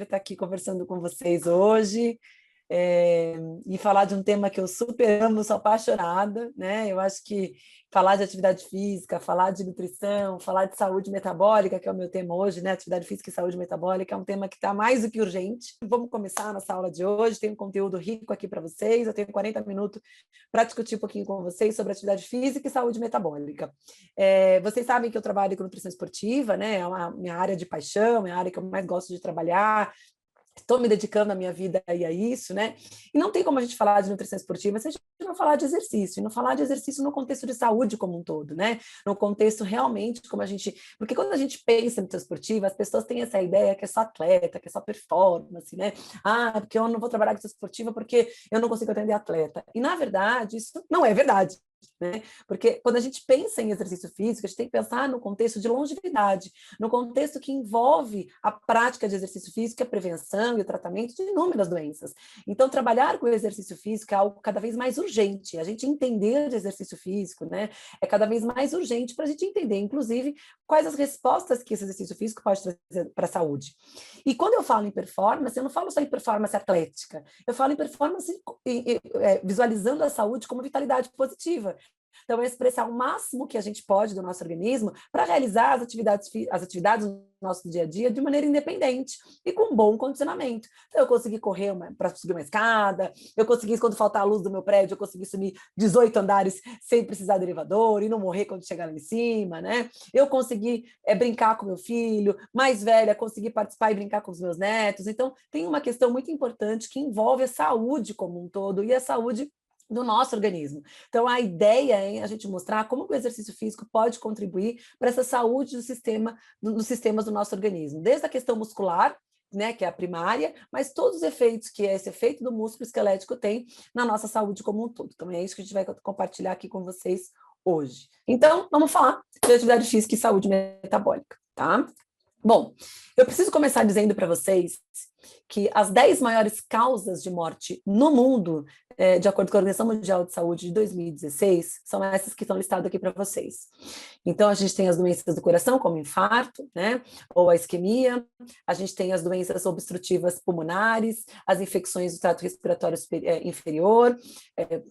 prazer estar aqui conversando com vocês hoje e falar de um tema que eu super amo, sou apaixonada, né? Eu acho que falar de atividade física, falar de nutrição, falar de saúde metabólica, que é o meu tema hoje, né? Atividade física e saúde metabólica é um tema que está mais do que urgente. Vamos começar a nossa aula de hoje, tem um conteúdo rico aqui para vocês, eu tenho 40 minutos para discutir um pouquinho com vocês sobre atividade física e saúde metabólica. Vocês sabem que eu trabalho com nutrição esportiva, né? É a minha área de paixão, é a área que eu mais gosto de trabalhar. Estou me dedicando a minha vida aí a isso, né? E não tem como a gente falar de nutrição esportiva se a gente não falar de exercício, e não falar de exercício no contexto de saúde como um todo, né? No contexto realmente como a gente... Porque quando a gente pensa em nutrição esportiva, as pessoas têm essa ideia que é só atleta, que é só performance, né? Ah, porque eu não vou trabalhar com nutrição esportiva porque eu não consigo atender atleta. E, na verdade, isso não é verdade. Né? Porque quando a gente pensa em exercício físico, a gente tem que pensar no contexto de longevidade, no contexto que envolve a prática de exercício físico, a prevenção e o tratamento de inúmeras doenças. Então, trabalhar com o exercício físico é algo cada vez mais urgente. A gente entender de exercício físico, né, é cada vez mais urgente para a gente entender, inclusive, quais as respostas que esse exercício físico pode trazer para a saúde. E quando eu falo em performance, eu não falo só em performance atlética, eu falo em performance visualizando a saúde como vitalidade positiva. Então, é expressar o máximo que a gente pode do nosso organismo para realizar as atividades do nosso dia a dia de maneira independente e com bom condicionamento. Então, eu consegui correr para subir uma escada, eu consegui, quando faltar a luz do meu prédio, eu consegui subir 18 andares sem precisar de elevador e não morrer quando chegar lá em cima, né? Eu consegui brincar com meu filho, mais velha, consegui participar e brincar com os meus netos. Então, tem uma questão muito importante que envolve a saúde como um todo e a saúde do nosso organismo. Então, a ideia é a gente mostrar como o exercício físico pode contribuir para essa saúde dos sistemas do nosso organismo, desde a questão muscular, né, que é a primária, mas todos os efeitos que esse efeito do músculo esquelético tem na nossa saúde como um todo. Então, é isso que a gente vai compartilhar aqui com vocês hoje. Então, vamos falar de atividade física e saúde metabólica, tá? Bom, eu preciso começar dizendo para vocês que as 10 maiores causas de morte no mundo, de acordo com a Organização Mundial de Saúde de 2016, são essas que estão listadas aqui para vocês. Então, a gente tem as doenças do coração, como infarto, né, ou a isquemia, a gente tem as doenças obstrutivas pulmonares, as infecções do trato respiratório inferior,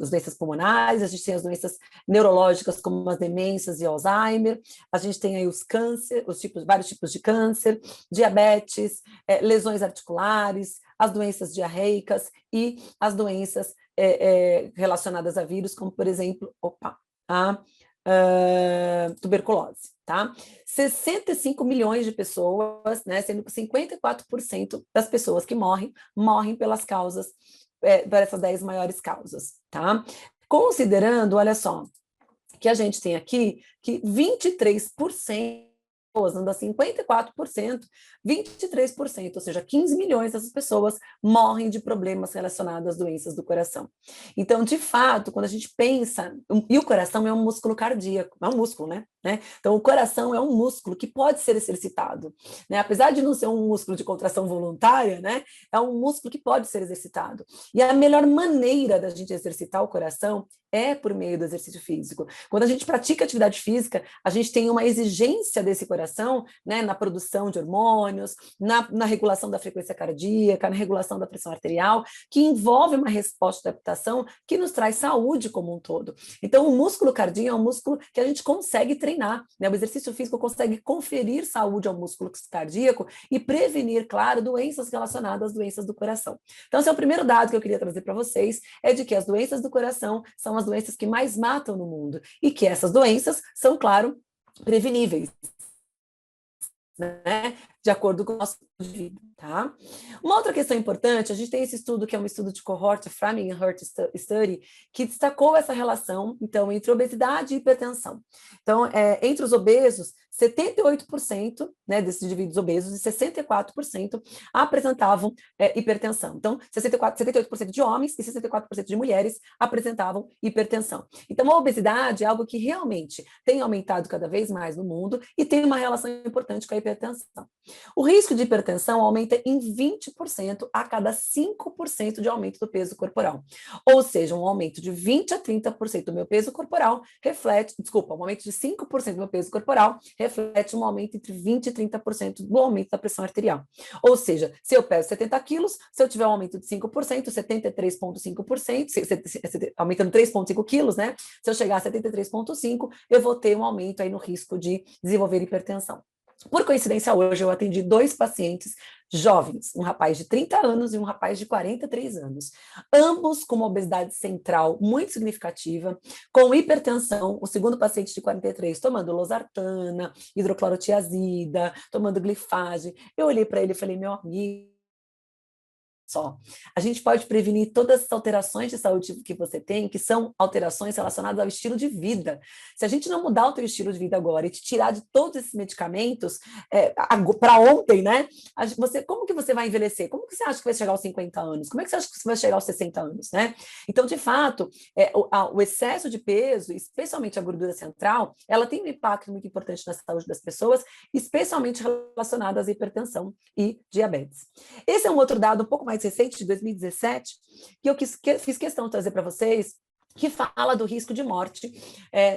as doenças pulmonares, a gente tem as doenças neurológicas, como as demências e Alzheimer, a gente tem aí os câncer, vários tipos de câncer, diabetes, lesões articulares, as doenças diarreicas e as doenças relacionadas a vírus, como, por exemplo, a tuberculose, tá? 65 milhões de pessoas, né, sendo que 54% das pessoas que morrem pelas causas, por essas 10 maiores causas, tá? Considerando, olha só, que a gente tem aqui que 23%, anda 54%, 23%, ou seja, 15 milhões dessas pessoas morrem de problemas relacionados às doenças do coração. Então, de fato, quando a gente pensa, e o coração é um músculo cardíaco, é um músculo, né? Então, o coração é um músculo que pode ser exercitado, né? Apesar de não ser um músculo de contração voluntária, né? É um músculo que pode ser exercitado. E a melhor maneira da gente exercitar o coração é por meio do exercício físico. Quando a gente pratica atividade física, a gente tem uma exigência desse coração, né, na produção de hormônios, na regulação da frequência cardíaca, na regulação da pressão arterial, que envolve uma resposta de adaptação que nos traz saúde como um todo. Então, o músculo cardíaco é um músculo que a gente consegue treinar, né? O exercício físico consegue conferir saúde ao músculo cardíaco e prevenir, claro, doenças relacionadas às doenças do coração. Então, esse é o primeiro dado que eu queria trazer para vocês, é de que as doenças do coração são as doenças que mais matam no mundo e que essas doenças são, claro, preveníveis, né? De acordo com o nosso tipo de vida, tá? Uma outra questão importante, a gente tem esse estudo que é um estudo de cohort, Framingham Heart Study, que destacou essa relação, então, entre obesidade e hipertensão. Então, entre os obesos, 78%, né, desses indivíduos obesos e 64% apresentavam hipertensão. Então, 78% de homens e 64% de mulheres apresentavam hipertensão. Então, a obesidade é algo que realmente tem aumentado cada vez mais no mundo e tem uma relação importante com a hipertensão. O risco de hipertensão hipertensão aumenta em 20% a cada 5% de aumento do peso corporal. Ou seja, um aumento de 20 a 30% do meu peso corporal um aumento de 5% do meu peso corporal reflete um aumento entre 20 e 30% do aumento da pressão arterial. Ou seja, se eu peso 70 quilos, se eu tiver um aumento de 5%, 73,5%, aumentando 3,5 quilos, né? Se eu chegar a 73,5, eu vou ter um aumento aí no risco de desenvolver hipertensão. Por coincidência, hoje eu atendi 2 pacientes jovens, um rapaz de 30 anos e um rapaz de 43 anos, ambos com uma obesidade central muito significativa, com hipertensão, o segundo paciente de 43 tomando losartana, hidroclorotiazida, tomando glifage. Eu olhei para ele e falei, meu amigo, só. A gente pode prevenir todas as alterações de saúde que você tem, que são alterações relacionadas ao estilo de vida. Se a gente não mudar o teu estilo de vida agora e te tirar de todos esses medicamentos para ontem, né? Como que você vai envelhecer? Como que você acha que vai chegar aos 50 anos? Como é que você acha que você vai chegar aos 60 anos, né? Então, de fato, o excesso de peso, especialmente a gordura central, ela tem um impacto muito importante na saúde das pessoas, especialmente relacionado à hipertensão e diabetes. Esse é um outro dado um pouco mais recente, de 2017, que eu fiz questão de trazer para vocês, que fala do risco de morte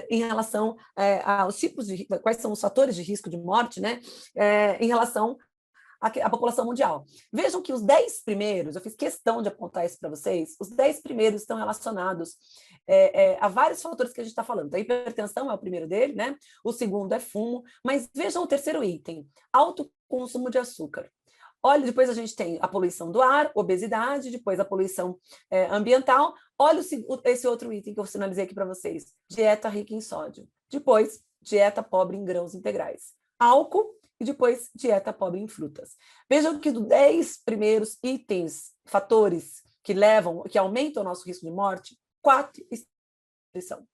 em relação aos tipos de... Quais são os fatores de risco de morte, né? Em relação à população mundial. Vejam que os 10 primeiros, eu fiz questão de apontar isso para vocês, os 10 primeiros estão relacionados a vários fatores que a gente está falando. A hipertensão é o primeiro dele, né? O segundo é fumo, mas vejam o terceiro item, alto consumo de açúcar. Olha, depois a gente tem a poluição do ar, obesidade, depois a poluição ambiental. Olha esse outro item que eu sinalizei aqui para vocês. Dieta rica em sódio. Depois, dieta pobre em grãos integrais. Álcool e depois dieta pobre em frutas. Vejam que dos 10 primeiros itens, fatores que aumentam o nosso risco de morte, 4 são.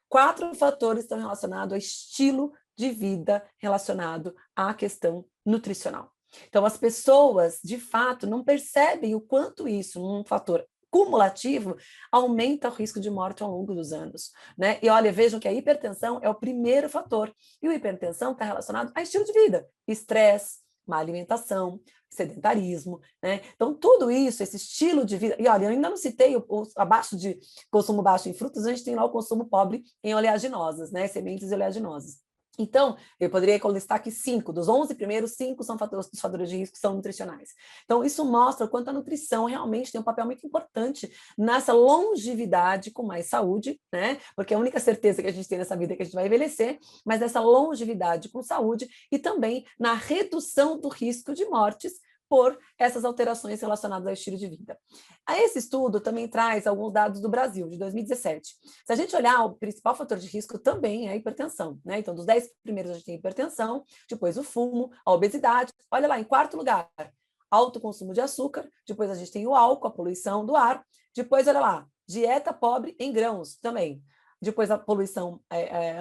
4 fatores estão relacionados ao estilo de vida relacionado à questão nutricional. Então, as pessoas, de fato, não percebem o quanto isso, um fator cumulativo, aumenta o risco de morte ao longo dos anos, né? E olha, vejam que a hipertensão é o primeiro fator, e a hipertensão está relacionado a estilo de vida, estresse, má alimentação, sedentarismo, né? Então, tudo isso, esse estilo de vida, e olha, eu ainda não citei abaixo de consumo baixo em frutas, a gente tem lá o consumo pobre em oleaginosas, né? Sementes e oleaginosas. Então, eu poderia listar aqui 5, dos 11 primeiros, 5 são dos fatores de risco que são nutricionais. Então, isso mostra o quanto a nutrição realmente tem um papel muito importante nessa longevidade com mais saúde, né? Porque a única certeza que a gente tem nessa vida é que a gente vai envelhecer, mas nessa longevidade com saúde e também na redução do risco de mortes por essas alterações relacionadas ao estilo de vida. Esse estudo também traz alguns dados do Brasil, de 2017. Se a gente olhar, o principal fator de risco também é a hipertensão, né? Então, dos 10 primeiros a gente tem a hipertensão, depois o fumo, a obesidade. Olha lá, em quarto lugar, alto consumo de açúcar, depois a gente tem o álcool, a poluição do ar, depois, olha lá, dieta pobre em grãos também, depois a poluição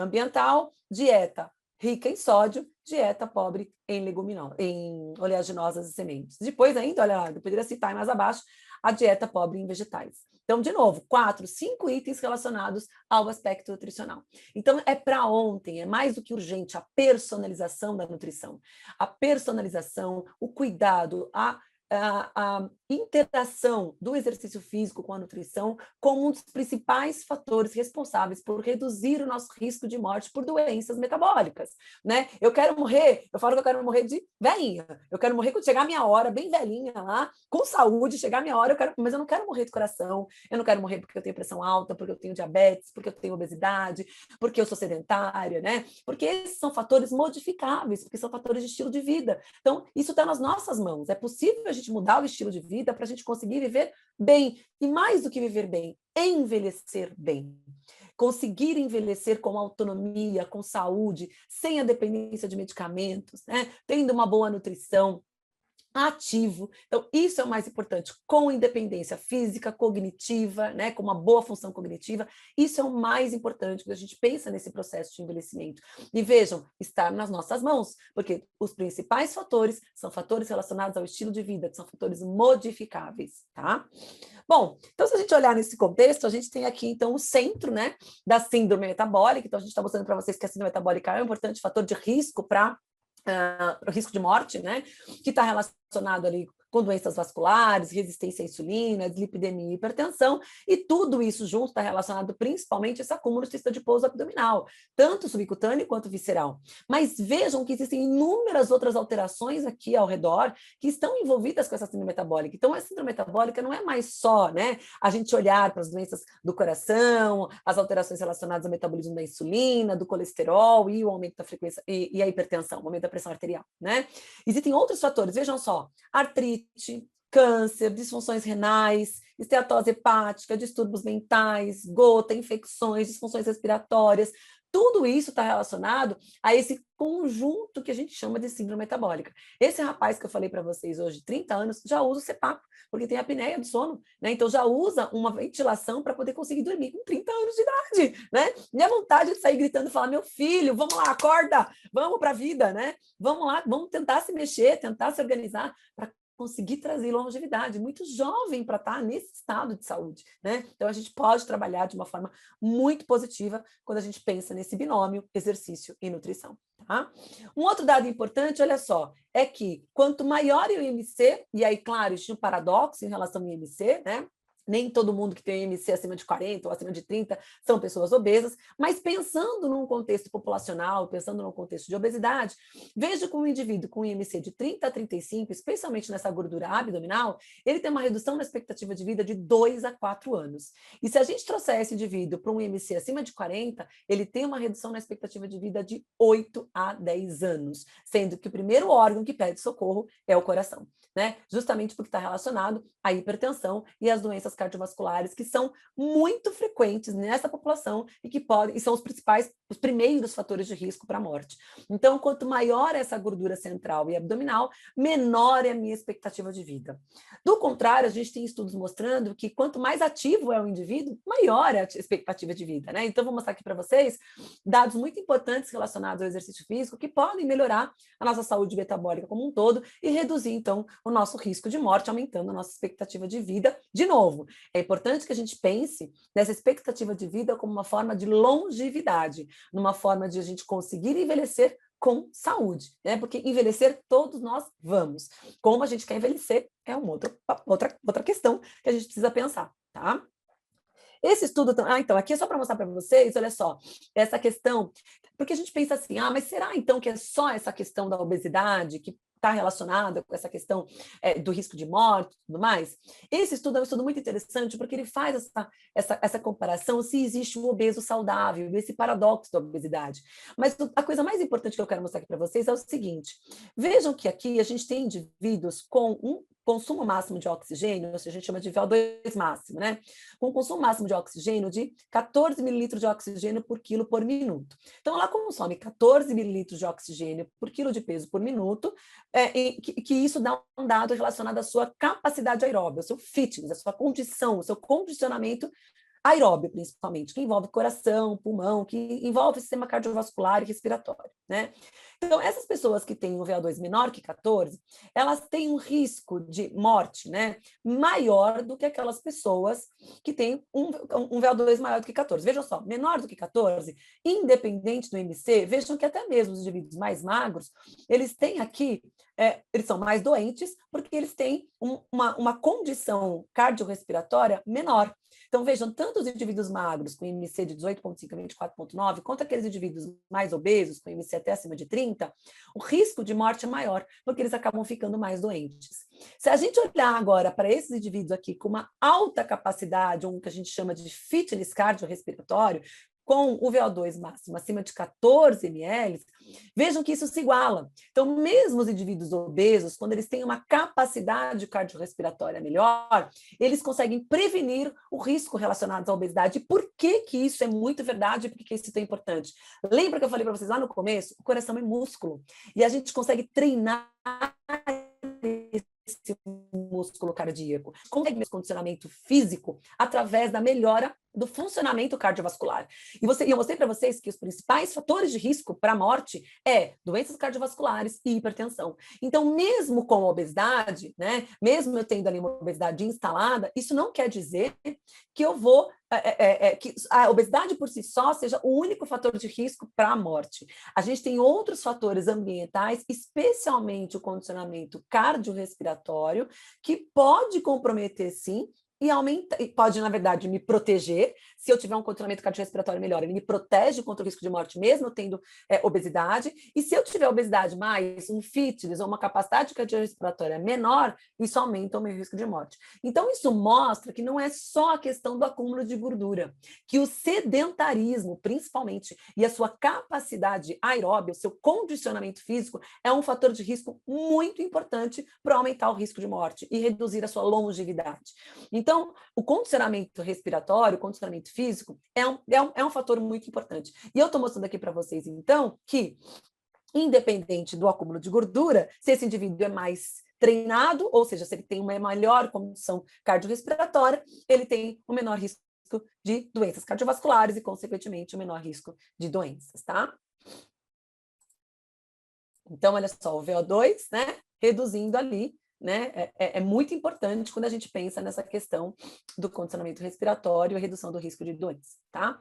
ambiental, dieta rica em sódio, dieta pobre em oleaginosas e sementes. Depois ainda, olha lá, eu poderia citar mais abaixo, a dieta pobre em vegetais. Então, de novo, 4, 5 itens relacionados ao aspecto nutricional. Então, é para ontem, é mais do que urgente a personalização da nutrição. A personalização, o cuidado, a interação do exercício físico com a nutrição como um dos principais fatores responsáveis por reduzir o nosso risco de morte por doenças metabólicas, né? Eu falo que eu quero morrer de velhinha, eu quero morrer quando chegar a minha hora, bem velhinha lá, com saúde, chegar a minha hora, mas eu não quero morrer de coração, eu não quero morrer porque eu tenho pressão alta, porque eu tenho diabetes, porque eu tenho obesidade, porque eu sou sedentária, né? Porque esses são fatores modificáveis, porque são fatores de estilo de vida. Então, isso está nas nossas mãos, é possível a gente mudar o estilo de vida para a gente conseguir viver bem. E mais do que viver bem, envelhecer bem. Conseguir envelhecer com autonomia, com saúde, sem a dependência de medicamentos, né? Tendo uma boa nutrição, ativo. Então, isso é o mais importante, com independência física, cognitiva, né, com uma boa função cognitiva. Isso é o mais importante quando a gente pensa nesse processo de envelhecimento. E vejam, está nas nossas mãos, porque os principais fatores são fatores relacionados ao estilo de vida, que são fatores modificáveis, tá? Bom, então se a gente olhar nesse contexto, a gente tem aqui então o centro, né, da síndrome metabólica. Então a gente está mostrando para vocês que a síndrome metabólica é um importante fator de risco para o risco de morte, né? Que está relacionado ali com doenças vasculares, resistência à insulina, dislipidemia e hipertensão, e tudo isso junto está relacionado principalmente a esse acúmulo de cisto adiposo abdominal, tanto subcutâneo quanto visceral. Mas vejam que existem inúmeras outras alterações aqui ao redor que estão envolvidas com essa síndrome metabólica. Então, a síndrome metabólica não é mais só, né, a gente olhar para as doenças do coração, as alterações relacionadas ao metabolismo da insulina, do colesterol e o aumento da frequência e a hipertensão, o aumento da pressão arterial, né? Existem outros fatores, vejam só, artrite, câncer, disfunções renais, esteatose hepática, distúrbios mentais, gota, infecções, disfunções respiratórias, tudo isso está relacionado a esse conjunto que a gente chama de síndrome metabólica. Esse rapaz que eu falei para vocês hoje, 30 anos, já usa o CPAP, porque tem apneia do sono, né? Então já usa uma ventilação para poder conseguir dormir com 30 anos de idade, né? Minha vontade de sair gritando e falar, meu filho, vamos lá, acorda, vamos para a vida, né? Vamos lá, vamos tentar se mexer, tentar se organizar para conseguir trazer longevidade, muito jovem para estar nesse estado de saúde, né? Então a gente pode trabalhar de uma forma muito positiva quando a gente pensa nesse binômio exercício e nutrição, tá? Um outro dado importante, olha só, é que quanto maior o IMC, e aí, claro, existe um paradoxo em relação ao IMC, né? Nem todo mundo que tem IMC acima de 40 ou acima de 30 são pessoas obesas, mas pensando num contexto populacional, pensando num contexto de obesidade, veja que um indivíduo com IMC de 30 a 35, especialmente nessa gordura abdominal, ele tem uma redução na expectativa de vida de 2 a 4 anos. E se a gente trouxer esse indivíduo para um IMC acima de 40, ele tem uma redução na expectativa de vida de 8 a 10 anos, sendo que o primeiro órgão que pede socorro é o coração, né? Justamente porque está relacionado à hipertensão e às doenças cardiovasculares que são muito frequentes nessa população e que podem e são os primeiros fatores de risco para a morte. Então, quanto maior essa gordura central e abdominal, menor é a minha expectativa de vida. Do contrário, a gente tem estudos mostrando que quanto mais ativo é o indivíduo, maior é a expectativa de vida, né? Então, vou mostrar aqui para vocês dados muito importantes relacionados ao exercício físico que podem melhorar a nossa saúde metabólica como um todo e reduzir, então, o nosso risco de morte, aumentando a nossa expectativa de vida. De novo, é importante que a gente pense nessa expectativa de vida como uma forma de longevidade, numa forma de a gente conseguir envelhecer com saúde, né? Porque envelhecer todos nós vamos. Como a gente quer envelhecer é uma outra questão que a gente precisa pensar, tá? Esse estudo, então, aqui é só para mostrar para vocês, olha só, essa questão, porque a gente pensa assim, mas será então que é só essa questão da obesidade que está relacionada com essa questão do risco de morte e tudo mais? Esse estudo é um estudo muito interessante porque ele faz essa comparação se existe um obeso saudável, esse paradoxo da obesidade. Mas a coisa mais importante que eu quero mostrar aqui para vocês é o seguinte, vejam que aqui a gente tem indivíduos com um consumo máximo de oxigênio, ou seja, a gente chama de VO2 máximo, né? Com um consumo máximo de oxigênio de 14 mililitros de oxigênio por quilo por minuto. Então, ela consome 14 mililitros de oxigênio por quilo de peso por minuto, que isso dá um dado relacionado à sua capacidade aeróbica, ao seu fitness, à sua condição, ao seu condicionamento aeróbio, principalmente, que envolve coração, pulmão, que envolve sistema cardiovascular e respiratório, né? Então, essas pessoas que têm um VO2 menor que 14, elas têm um risco de morte, né, maior do que aquelas pessoas que têm um VO2 maior do que 14. Vejam só, menor do que 14, independente do IMC, vejam que até mesmo os indivíduos mais magros, eles têm aqui, eles são mais doentes porque eles têm uma condição cardiorrespiratória menor. Então, vejam, tanto os indivíduos magros com IMC de 18,5 a 24,9, quanto aqueles indivíduos mais obesos, com IMC até acima de 30, o risco de morte é maior, porque eles acabam ficando mais doentes. Se a gente olhar agora para esses indivíduos aqui com uma alta capacidade, um que a gente chama de fitness cardiorrespiratório, com o VO2 máximo acima de 14 ml, vejam que isso se iguala. Então, mesmo os indivíduos obesos, quando eles têm uma capacidade cardiorrespiratória melhor, eles conseguem prevenir o risco relacionado à obesidade. E por que isso é muito verdade? Por que isso é tão importante? Lembra que eu falei para vocês lá no começo? O coração é músculo. E a gente consegue treinar esse músculo cardíaco, consegue esse condicionamento físico através da melhora do funcionamento cardiovascular. E eu mostrei para vocês que os principais fatores de risco para a morte é doenças cardiovasculares e hipertensão. Então, mesmo com a obesidade, né, mesmo eu tendo ali uma obesidade instalada, isso não quer dizer que eu vou que a obesidade por si só seja o único fator de risco para a morte. A gente tem outros fatores ambientais, especialmente o condicionamento cardiorrespiratório, que pode comprometer, sim, e aumenta, e pode, na verdade, me proteger. Se eu tiver um condicionamento cardiorrespiratório melhor, ele me protege contra o risco de morte, mesmo tendo obesidade. E se eu tiver obesidade mais um fitness ou uma capacidade cardiorrespiratória menor, isso aumenta o meu risco de morte. Então, isso mostra que não é só a questão do acúmulo de gordura, que o sedentarismo, principalmente, e a sua capacidade aeróbica, o seu condicionamento físico, é um fator de risco muito importante para aumentar o risco de morte e reduzir a sua longevidade. Então, o condicionamento respiratório, o condicionamento físico, é um fator muito importante. E eu estou mostrando aqui para vocês, então, que, independente do acúmulo de gordura, se esse indivíduo é mais treinado, ou seja, se ele tem uma melhor condição cardiorrespiratória, ele tem um menor risco de doenças cardiovasculares e, consequentemente, um menor risco de doenças, tá? Então, olha só, o VO2, né, reduzindo ali, né, é muito importante quando a gente pensa nessa questão do condicionamento respiratório e redução do risco de doença, tá?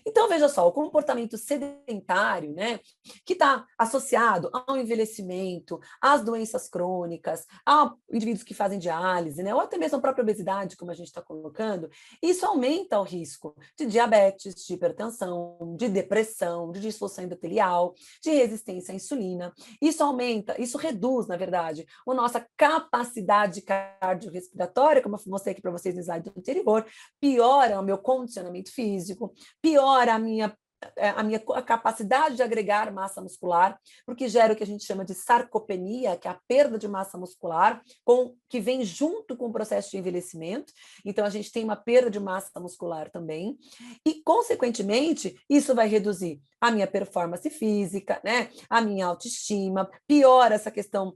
Então, veja só, o comportamento sedentário, né, que está associado ao envelhecimento, às doenças crônicas, a indivíduos que fazem diálise, né, ou até mesmo a própria obesidade, como a gente está colocando, isso aumenta o risco de diabetes, de hipertensão, de depressão, de disfunção endotelial, de resistência à insulina. Isso aumenta, isso reduz, na verdade, a nossa capacidade cardiorrespiratória, como eu mostrei aqui para vocês no slide anterior, piora o meu condicionamento físico, piora a minha capacidade de agregar massa muscular, porque gera o que a gente chama de sarcopenia, que é a perda de massa muscular, que vem junto com o processo de envelhecimento. Então, a gente tem uma perda de massa muscular também. E, consequentemente, isso vai reduzir a minha performance física, né? A minha autoestima, piora essa questão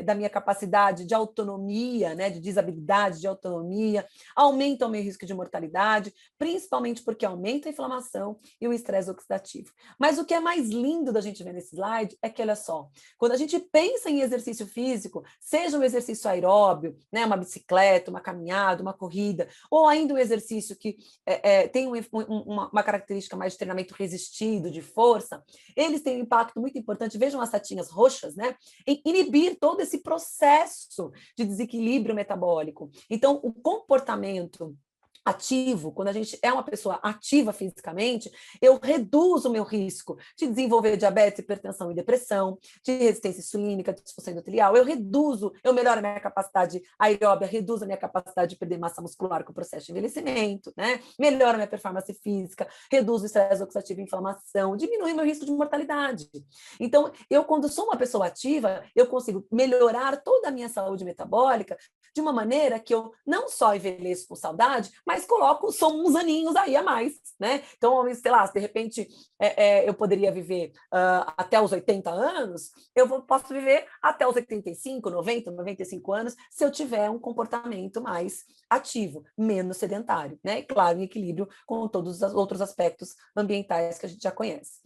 da minha capacidade de autonomia, né? De desabilidade, de autonomia, aumenta o meu risco de mortalidade, principalmente porque aumenta a inflamação e o estresse oxidativo. Mas o que é mais lindo da gente ver nesse slide é que, olha só, quando a gente pensa em exercício físico, seja um exercício aeróbio, né, uma bicicleta, uma caminhada, uma corrida, ou ainda um exercício que tem uma característica mais de treinamento resistido, de força, eles têm um impacto muito importante, vejam as setinhas roxas, né, em inibir todo esse processo de desequilíbrio metabólico. Então, o comportamento ativo, quando a gente é uma pessoa ativa fisicamente, eu reduzo o meu risco de desenvolver diabetes, hipertensão e depressão, de resistência insulínica, de disfunção endotelial, eu melhoro a minha capacidade aeróbica, reduzo a minha capacidade de perder massa muscular com o processo de envelhecimento, né? Melhoro a minha performance física, reduzo o estresse oxidativo e inflamação, diminui meu risco de mortalidade. Então, quando sou uma pessoa ativa, eu consigo melhorar toda a minha saúde metabólica de uma maneira que eu não só envelheço com saudade, mas só uns aninhos aí a mais, né? Então, sei lá, se de repente eu poderia viver até os 80 anos, posso viver até os 85, 90, 95 anos, se eu tiver um comportamento mais ativo, menos sedentário, né? E, claro, em equilíbrio com todos os outros aspectos ambientais que a gente já conhece.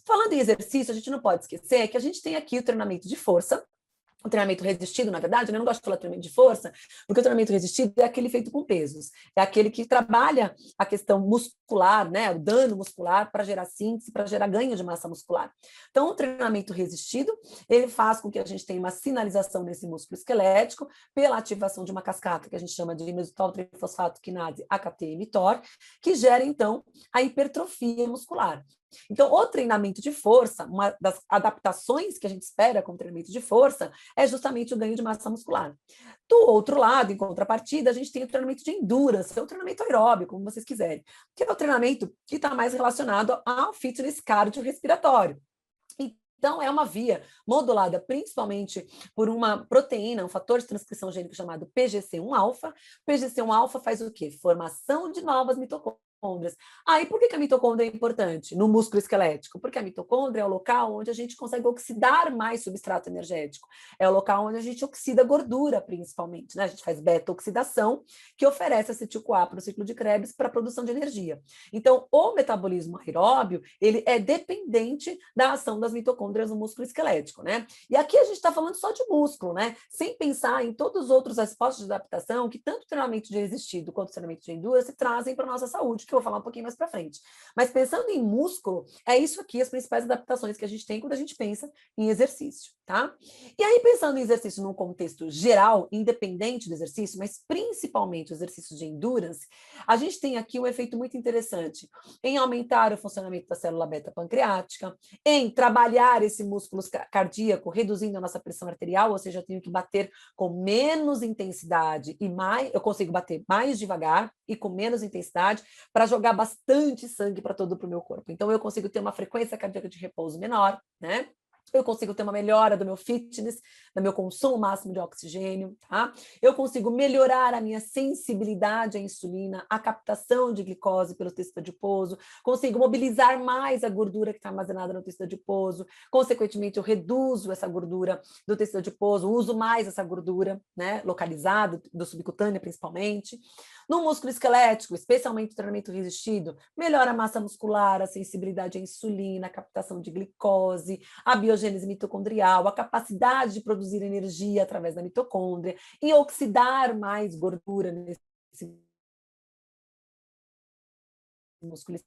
Falando em exercício, a gente não pode esquecer que a gente tem aqui o treinamento de força, o treinamento resistido, na verdade, eu não gosto de falar treinamento de força, porque o treinamento resistido é aquele feito com pesos, é aquele que trabalha a questão muscular, né, o dano muscular para gerar síntese, para gerar ganho de massa muscular. Então, o treinamento resistido, ele faz com que a gente tenha uma sinalização nesse músculo esquelético pela ativação de uma cascata que a gente chama de inositol trifosfato quinase AKT-mTOR, que gera, então, a hipertrofia muscular. Então, o treinamento de força, uma das adaptações que a gente espera com o treinamento de força, é justamente o ganho de massa muscular. Do outro lado, em contrapartida, a gente tem o treinamento de endurance, o treinamento aeróbico, como vocês quiserem, que é o treinamento que está mais relacionado ao fitness cardiorrespiratório. Então, é uma via modulada principalmente por uma proteína, um fator de transcrição gênica chamado PGC1-alfa. PGC1-alfa faz o quê? Formação de novas mitocôndrias. mitocôndrias. E por que a mitocôndria é importante no músculo esquelético? Porque a mitocôndria é o local onde a gente consegue oxidar mais substrato energético. É o local onde a gente oxida gordura, principalmente, né? A gente faz beta-oxidação, que oferece acetil-CoA para o ciclo de Krebs para a produção de energia. Então, o metabolismo aeróbio, ele é dependente da ação das mitocôndrias no músculo esquelético, né? E aqui a gente está falando só de músculo, né? Sem pensar em todos os outros aspectos de adaptação que tanto o treinamento de resistido quanto o treinamento de endurance trazem para a nossa saúde, que eu vou falar um pouquinho mais para frente. Mas pensando em músculo, é isso aqui as principais adaptações que a gente tem quando a gente pensa em exercício, tá? E aí, pensando em exercício num contexto geral, independente do exercício, mas principalmente os exercícios de endurance, a gente tem aqui um efeito muito interessante em aumentar o funcionamento da célula beta-pancreática, em trabalhar esse músculo cardíaco, reduzindo a nossa pressão arterial, ou seja, eu tenho que bater com menos intensidade e mais, eu consigo bater mais devagar e com menos intensidade para jogar bastante sangue para todo o meu corpo. Então, eu consigo ter uma frequência cardíaca de repouso menor, né? Eu consigo ter uma melhora do meu fitness, do meu consumo máximo de oxigênio, tá? Eu consigo melhorar a minha sensibilidade à insulina, a captação de glicose pelo tecido adiposo, consigo mobilizar mais a gordura que está armazenada no tecido adiposo, consequentemente, eu reduzo essa gordura do tecido adiposo, uso mais essa gordura, né, localizada, do subcutânea principalmente. No músculo esquelético, especialmente o treinamento resistido, melhora a massa muscular, a sensibilidade à insulina, a captação de glicose, a biogênese mitocondrial, a capacidade de produzir energia através da mitocôndria e oxidar mais gordura nesse músculo.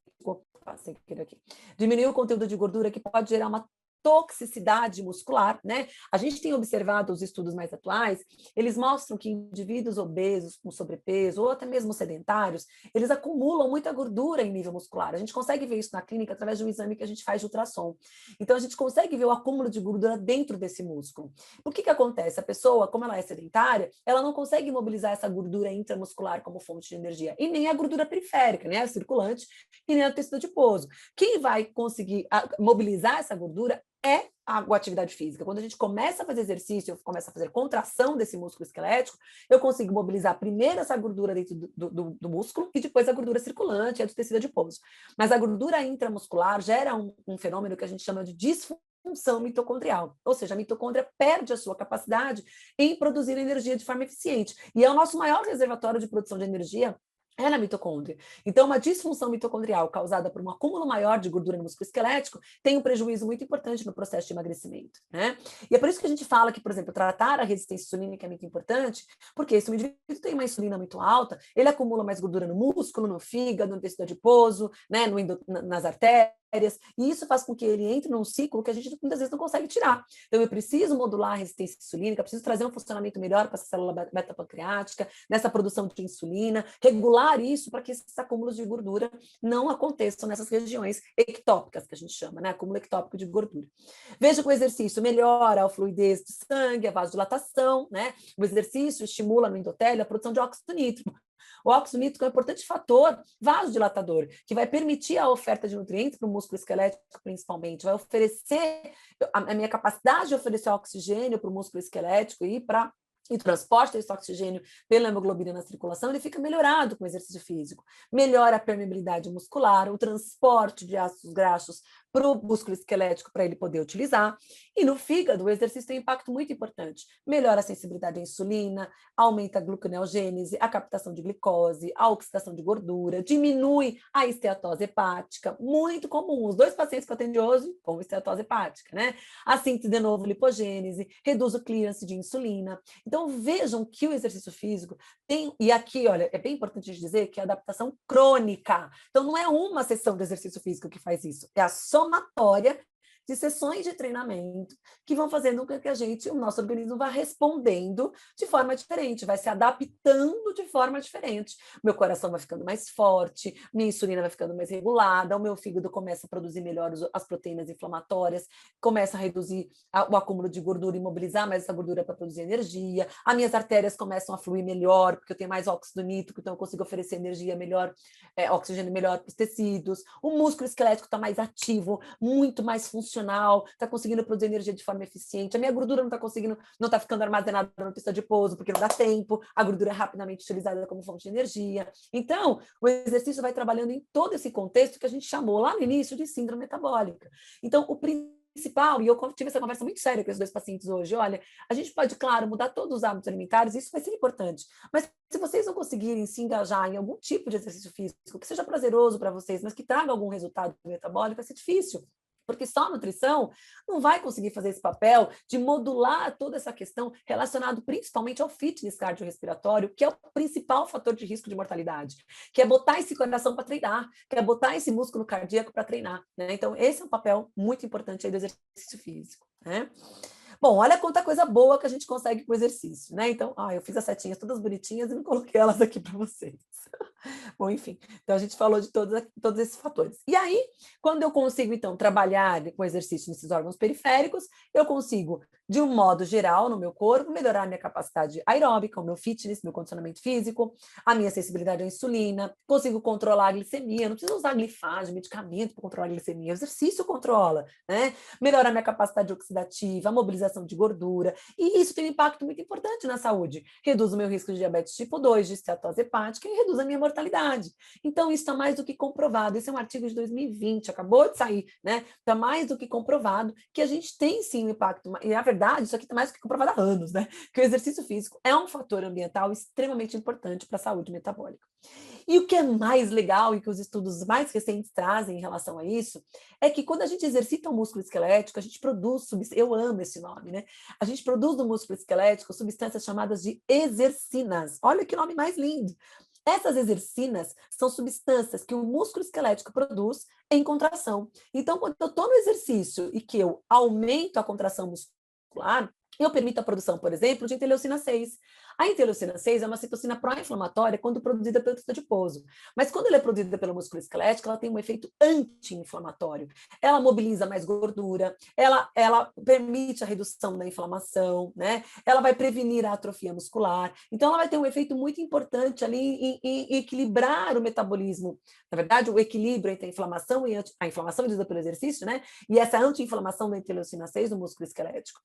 Diminuir o conteúdo de gordura que pode gerar uma toxicidade muscular, né? A gente tem observado os estudos mais atuais, eles mostram que indivíduos obesos, com sobrepeso, ou até mesmo sedentários, eles acumulam muita gordura em nível muscular. A gente consegue ver isso na clínica através de um exame que a gente faz de ultrassom. Então, a gente consegue ver o acúmulo de gordura dentro desse músculo. O que acontece? A pessoa, como ela é sedentária, ela não consegue mobilizar essa gordura intramuscular como fonte de energia, e nem a gordura periférica, né? A circulante, e nem o tecido adiposo. Quem vai conseguir mobilizar essa gordura é a atividade física. Quando a gente começa a fazer exercício, eu começo a fazer contração desse músculo esquelético, eu consigo mobilizar primeiro essa gordura dentro do músculo e depois a gordura circulante, do tecido adiposo. Mas a gordura intramuscular gera um fenômeno que a gente chama de disfunção mitocondrial, ou seja, a mitocôndria perde a sua capacidade em produzir energia de forma eficiente. E é o nosso maior reservatório de produção de energia é na mitocôndria. Então, uma disfunção mitocondrial causada por um acúmulo maior de gordura no músculo esquelético tem um prejuízo muito importante no processo de emagrecimento, né? E é por isso que a gente fala que, por exemplo, tratar a resistência insulínica é muito importante, porque se o indivíduo tem uma insulina muito alta, ele acumula mais gordura no músculo, no fígado, no tecido adiposo, né, nas artérias, e isso faz com que ele entre num ciclo que a gente muitas vezes não consegue tirar. Então, eu preciso modular a resistência insulínica, preciso trazer um funcionamento melhor para essa célula beta-pancreática, nessa produção de insulina, regular isso para que esses acúmulos de gordura não aconteçam nessas regiões ectópicas, que a gente chama, né? Acúmulo ectópico de gordura. Veja que o exercício melhora a fluidez do sangue, a vasodilatação, né? O exercício estimula no endotélio a produção de óxido nítrico. O óxido nítrico é um importante fator vasodilatador, que vai permitir a oferta de nutrientes para o músculo esquelético, principalmente, vai oferecer a minha capacidade de oferecer oxigênio para o músculo esquelético e para o transporte desse oxigênio pela hemoglobina na circulação, ele fica melhorado com o exercício físico. Melhora a permeabilidade muscular, o transporte de ácidos graxos para o músculo esquelético para ele poder utilizar. E no fígado, o exercício tem um impacto muito importante. Melhora a sensibilidade à insulina, aumenta a gluconeogênese, a captação de glicose, a oxidação de gordura, diminui a esteatose hepática, muito comum. Os 2 pacientes que eu atendi hoje com esteatose hepática, né? A síntese de novo lipogênese, reduz o clearance de insulina. Então, vejam que o exercício físico tem, e aqui, olha, é bem importante dizer que é adaptação crônica. Então, não é uma sessão de exercício físico que faz isso, é a somatória de sessões de treinamento que vão fazendo com que o nosso organismo vá respondendo de forma diferente, vai se adaptando de forma diferente. Meu coração vai ficando mais forte, minha insulina vai ficando mais regulada, o meu fígado começa a produzir melhor as proteínas inflamatórias, começa a reduzir o acúmulo de gordura e mobilizar mais essa gordura para produzir energia, as minhas artérias começam a fluir melhor, porque eu tenho mais óxido nítrico, então eu consigo oferecer energia melhor, oxigênio melhor para os tecidos, o músculo esquelético está mais ativo, muito mais funcional, funcional, está conseguindo produzir energia de forma eficiente, a minha gordura não está ficando armazenada na pista de pouso, porque não dá tempo, a gordura é rapidamente utilizada como fonte de energia. Então, o exercício vai trabalhando em todo esse contexto que a gente chamou lá no início de síndrome metabólica. Então, o principal, e eu tive essa conversa muito séria com os 2 pacientes hoje, olha, a gente pode, claro, mudar todos os hábitos alimentares, isso vai ser importante, mas se vocês não conseguirem se engajar em algum tipo de exercício físico que seja prazeroso para vocês, mas que traga algum resultado metabólico, vai ser difícil. Porque só a nutrição não vai conseguir fazer esse papel de modular toda essa questão relacionada principalmente ao fitness cardiorrespiratório, que é o principal fator de risco de mortalidade, que é botar esse coração para treinar, que é botar esse músculo cardíaco para treinar. Né? Então, esse é um papel muito importante aí do exercício físico. Né? Bom, olha quanta coisa boa que a gente consegue com o exercício, né? Então, eu fiz as setinhas todas bonitinhas e não coloquei elas aqui para vocês. Bom, enfim, então a gente falou de todos esses fatores. E aí, quando eu consigo, então, trabalhar com exercício nesses órgãos periféricos, eu consigo, de um modo geral, no meu corpo, melhorar a minha capacidade aeróbica, o meu fitness, meu condicionamento físico, a minha sensibilidade à insulina, consigo controlar a glicemia, não preciso usar glifagem, medicamento para controlar a glicemia, o exercício controla, né? Melhora a minha capacidade oxidativa, a mobilização de gordura, e isso tem um impacto muito importante na saúde. Reduz o meu risco de diabetes tipo 2, de esteatose hepática e reduz a minha mortalidade. Então, isso está mais do que comprovado. Esse é um artigo de 2020, acabou de sair, né? Está mais do que comprovado que a gente tem sim um impacto. E, na verdade, isso aqui está mais do que comprovado há anos, né? Que o exercício físico é um fator ambiental extremamente importante para a saúde metabólica. E o que é mais legal e que os estudos mais recentes trazem em relação a isso é que quando a gente exercita o músculo esquelético, a gente produz, eu amo esse nome, né? A gente produz do músculo esquelético substâncias chamadas de exercinas. Olha que nome mais lindo! Essas exercinas são substâncias que o músculo esquelético produz em contração. Então, quando eu estou no exercício e que eu aumento a contração muscular, eu permito a produção, por exemplo, de interleucina 6. A interleucina 6 é uma citocina pró-inflamatória quando produzida pelo tecido adiposo. Mas quando ela é produzida pelo músculo esquelético, ela tem um efeito anti-inflamatório. Ela mobiliza mais gordura, ela permite a redução da inflamação, né? Ela vai prevenir a atrofia muscular. Então, ela vai ter um efeito muito importante ali em equilibrar o metabolismo. Na verdade, o equilíbrio entre a inflamação e a inflamação induzida pelo exercício, né? E essa anti-inflamação da interleucina 6 no músculo esquelético.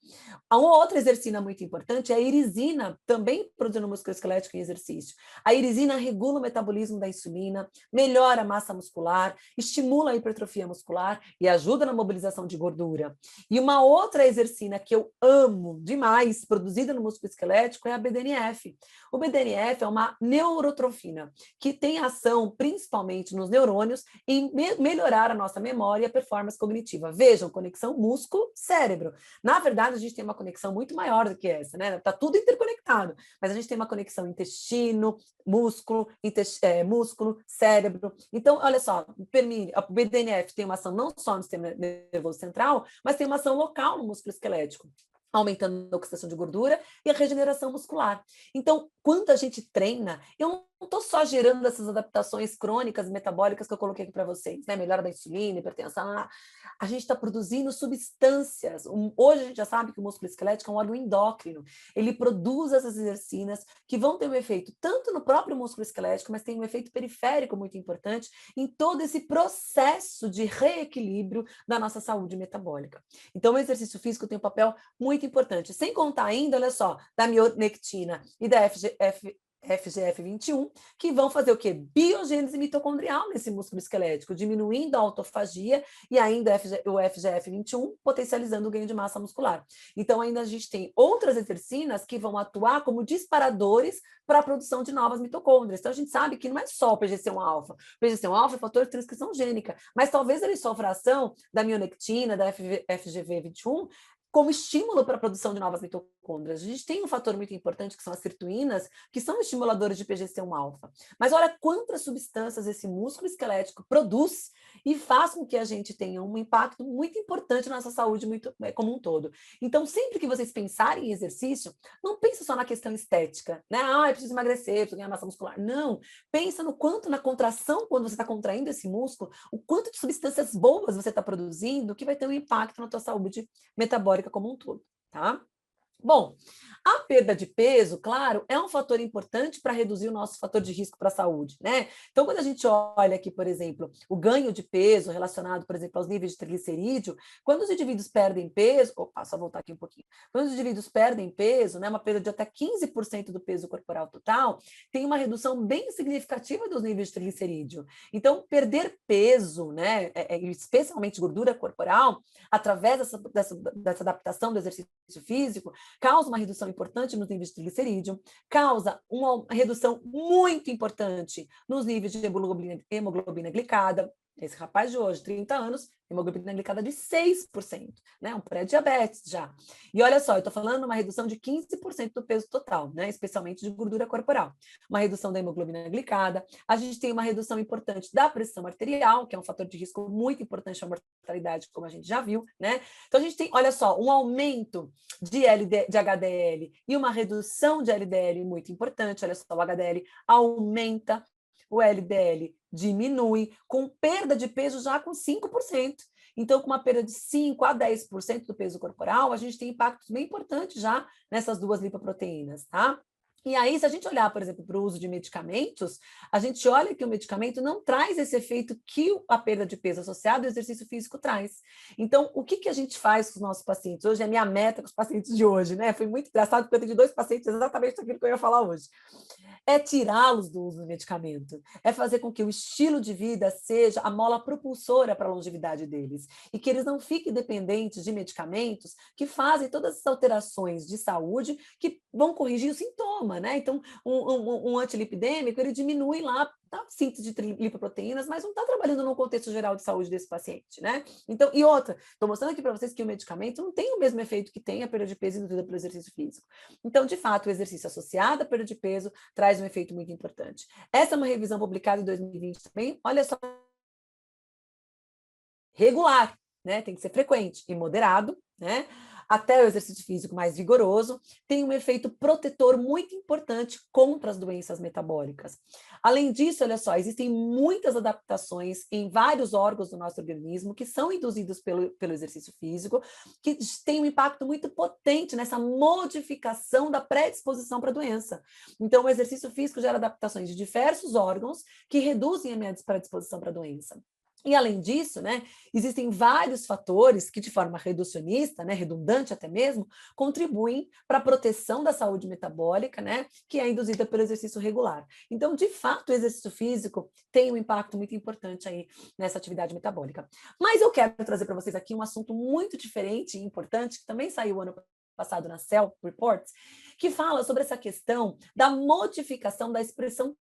Uma outra exercina muito importante é a irisina, também produzindo músculo esquelético em exercício. A irisina regula o metabolismo da insulina, melhora a massa muscular, estimula a hipertrofia muscular e ajuda na mobilização de gordura. E uma outra exercina que eu amo demais, produzida no músculo esquelético, é a BDNF. O BDNF é uma neurotrofina que tem ação principalmente nos neurônios em melhorar a nossa memória e a performance cognitiva. Vejam, conexão músculo-cérebro. Na verdade, a gente tem uma conexão muito maior do que essa, né? Está tudo interconectado, mas a gente tem uma conexão intestino, músculo, músculo, cérebro. Então, olha só, o BDNF tem uma ação não só no sistema nervoso central, mas tem uma ação local no músculo esquelético, aumentando a oxidação de gordura e a regeneração muscular. Então, quando a gente treina, eu não estou só gerando essas adaptações crônicas metabólicas que eu coloquei aqui para vocês, né? Melhora da insulina, hipertensão, a gente está produzindo substâncias. Hoje a gente já sabe que o músculo esquelético é um órgão endócrino. Ele produz essas exercinas que vão ter um efeito tanto no próprio músculo esquelético, mas tem um efeito periférico muito importante em todo esse processo de reequilíbrio da nossa saúde metabólica. Então, o exercício físico tem um papel muito importante. Sem contar ainda, olha só, da mionectina e da FGF21, que vão fazer o quê? Biogênese mitocondrial nesse músculo esquelético, diminuindo a autofagia e ainda o FGF21 potencializando o ganho de massa muscular. Então, ainda a gente tem outras exercinas que vão atuar como disparadores para a produção de novas mitocôndrias. Então, a gente sabe que não é só o PGC1-alfa. O PGC1-alfa é fator de transcrição gênica, mas talvez ele sofra a ação da mionectina, da FGV21, como estímulo para a produção de novas mitocôndrias. A gente tem um fator muito importante, que são as sirtuínas, que são estimuladores de PGC1-alfa. Mas olha quantas substâncias esse músculo esquelético produz e faz com que a gente tenha um impacto muito importante na nossa saúde como um todo. Então, sempre que vocês pensarem em exercício, não pense só na questão estética, né? Eu preciso emagrecer, preciso ganhar massa muscular. Não, pensa no quanto na contração, quando você está contraindo esse músculo, o quanto de substâncias boas você está produzindo, que vai ter um impacto na tua saúde metabólica como um todo, tá? Bom, a perda de peso, claro, é um fator importante para reduzir o nosso fator de risco para a saúde, né? Então, quando a gente olha aqui, por exemplo, o ganho de peso relacionado, por exemplo, aos níveis de triglicerídeo, quando os indivíduos perdem peso, opa, só voltar aqui um pouquinho, quando os indivíduos perdem peso, né, uma perda de até 15% do peso corporal total, tem uma redução bem significativa dos níveis de triglicerídeo. Então, perder peso, né, especialmente gordura corporal, através dessa adaptação do exercício físico, causa uma redução importante nos níveis de triglicerídeo, causa uma redução muito importante nos níveis de hemoglobina glicada. Esse rapaz de hoje, 30 anos, hemoglobina glicada de 6%, né? Um pré-diabetes já. E olha só, eu estou falando de uma redução de 15% do peso total, né? Especialmente de gordura corporal. Uma redução da hemoglobina glicada, a gente tem uma redução importante da pressão arterial, que é um fator de risco muito importante para a mortalidade, como a gente já viu, né? Então a gente tem, olha só, um aumento de HDL e uma redução de LDL muito importante. Olha só, o HDL aumenta, o LDL diminui, com perda de peso já com 5%. Então, com uma perda de 5 a 10% do peso corporal, a gente tem impactos bem importantes já nessas duas lipoproteínas, tá? E aí, se a gente olhar, por exemplo, para o uso de medicamentos, a gente olha que o medicamento não traz esse efeito que a perda de peso associada ao exercício físico traz. Então, o que a gente faz com os nossos pacientes? Hoje é a minha meta com os pacientes de hoje, né? Foi muito engraçado, porque eu tenho 2 pacientes exatamente daquilo que eu ia falar hoje. É tirá-los do uso do medicamento, é fazer com que o estilo de vida seja a mola propulsora para a longevidade deles e que eles não fiquem dependentes de medicamentos que fazem todas essas alterações de saúde que vão corrigir o sintoma, né? Então, um antilipidêmico, ele diminui lá a síntese de lipoproteínas, mas não está trabalhando no contexto geral de saúde desse paciente, né? Então, e outra, estou mostrando aqui para vocês que o medicamento não tem o mesmo efeito que tem a perda de peso induzida pelo exercício físico. Então, de fato, o exercício associado à perda de peso traz um efeito muito importante. Essa é uma revisão publicada em 2020 também. Olha só, regular, né? Tem que ser frequente e moderado, né? Até o exercício físico mais vigoroso, tem um efeito protetor muito importante contra as doenças metabólicas. Além disso, olha só, existem muitas adaptações em vários órgãos do nosso organismo que são induzidos pelo exercício físico, que têm um impacto muito potente nessa modificação da predisposição para a doença. Então, o exercício físico gera adaptações de diversos órgãos que reduzem a minha predisposição para a doença. E, além disso, né, existem vários fatores que, de forma reducionista, né, redundante até mesmo, contribuem para a proteção da saúde metabólica, né, que é induzida pelo exercício regular. Então, de fato, o exercício físico tem um impacto muito importante aí nessa atividade metabólica. Mas eu quero trazer para vocês aqui um assunto muito diferente e importante, que também saiu ano passado na Cell Reports, que fala sobre essa questão da modificação da expressão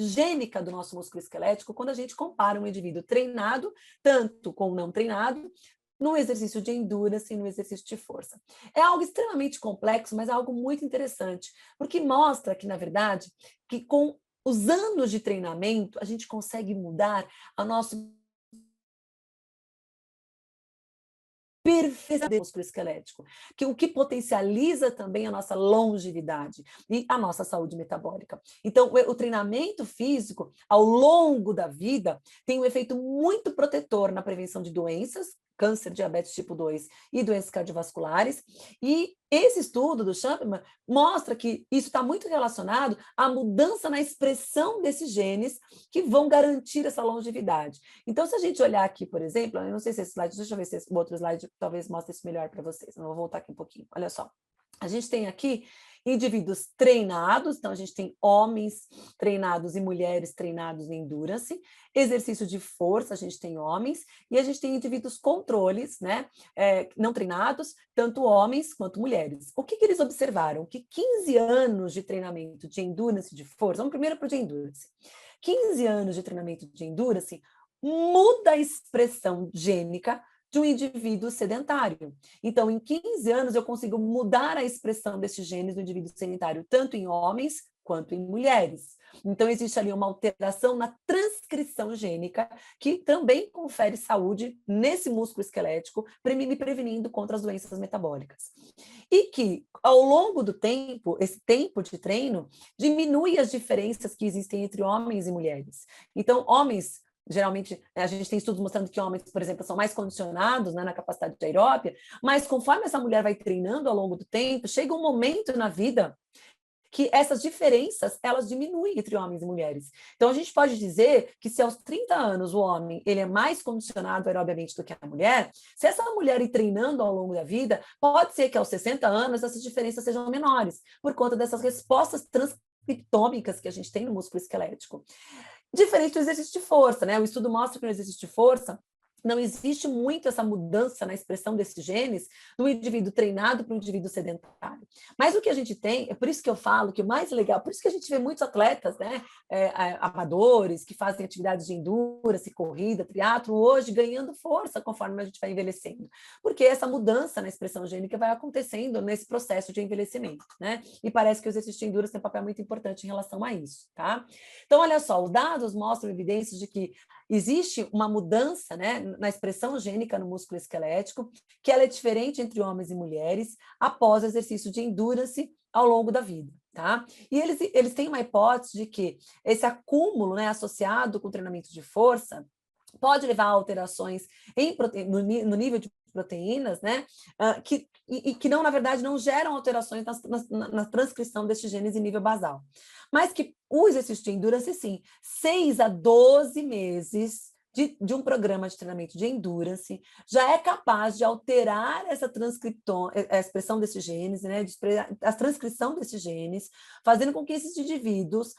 gênica do nosso músculo esquelético quando a gente compara um indivíduo treinado, tanto com o não treinado, no exercício de endurance e no exercício de força. É algo extremamente complexo, mas é algo muito interessante, porque mostra que, na verdade, que com os anos de treinamento, a gente consegue mudar a nosso perfeição do músculo esquelético, que o que potencializa também a nossa longevidade e a nossa saúde metabólica. Então, o treinamento físico, ao longo da vida, tem um efeito muito protetor na prevenção de doenças, câncer, diabetes tipo 2 e doenças cardiovasculares. E esse estudo do Chapman mostra que isso está muito relacionado à mudança na expressão desses genes que vão garantir essa longevidade. Então, se a gente olhar aqui, por exemplo, eu não sei se esse slide, deixa eu ver se o outro slide talvez mostre isso melhor para vocês. Eu vou voltar aqui um pouquinho. Olha só. A gente tem aqui indivíduos treinados, então a gente tem homens treinados e mulheres treinados em endurance, exercício de força, a gente tem homens, e a gente tem indivíduos controles, né, não treinados, tanto homens quanto mulheres. O que eles observaram? Que 15 anos de treinamento de endurance de força, vamos primeiro para o de endurance, 15 anos de treinamento de endurance muda a expressão gênica de um indivíduo sedentário. Então, em 15 anos, eu consigo mudar a expressão desses genes do indivíduo sedentário, tanto em homens quanto em mulheres. Então, existe ali uma alteração na transcrição gênica, que também confere saúde nesse músculo esquelético, me prevenindo contra as doenças metabólicas. E que, ao longo do tempo, esse tempo de treino diminui as diferenças que existem entre homens e mulheres. Então, homens geralmente, a gente tem estudos mostrando que homens, por exemplo, são mais condicionados, né, na capacidade de aeróbia, mas conforme essa mulher vai treinando ao longo do tempo, chega um momento na vida que essas diferenças, elas diminuem entre homens e mulheres. Então, a gente pode dizer que se aos 30 anos o homem ele é mais condicionado aerobiamente do que a mulher, se essa mulher ir treinando ao longo da vida, pode ser que aos 60 anos essas diferenças sejam menores, por conta dessas respostas transcriptômicas que a gente tem no músculo esquelético. Diferente do exercício de força, né? O estudo mostra que no exercício de força não existe muito essa mudança na expressão desses genes do indivíduo treinado para o indivíduo sedentário. Mas o que a gente tem, é por isso que eu falo que o mais legal, por isso que a gente vê muitos atletas, né, amadores, que fazem atividades de endurance, corrida, triatlo, hoje ganhando força conforme a gente vai envelhecendo. Porque essa mudança na expressão gênica vai acontecendo nesse processo de envelhecimento, né? E parece que o exercício de endurance tem um papel muito importante em relação a isso, tá? Então, olha só, os dados mostram evidências de que existe uma mudança, né, na expressão gênica no músculo esquelético, que ela é diferente entre homens e mulheres após o exercício de endurance ao longo da vida. Tá? E eles têm uma hipótese de que esse acúmulo, né, associado com o treinamento de força pode levar a alterações no nível de proteínas, né, que não, na verdade, não geram alterações na transcrição destes genes em nível basal. Mas que o exercício de endurance, sim, 6 a 12 meses de um programa de treinamento de endurance já é capaz de alterar a expressão desses genes, né, a transcrição desses genes, fazendo com que esses indivíduos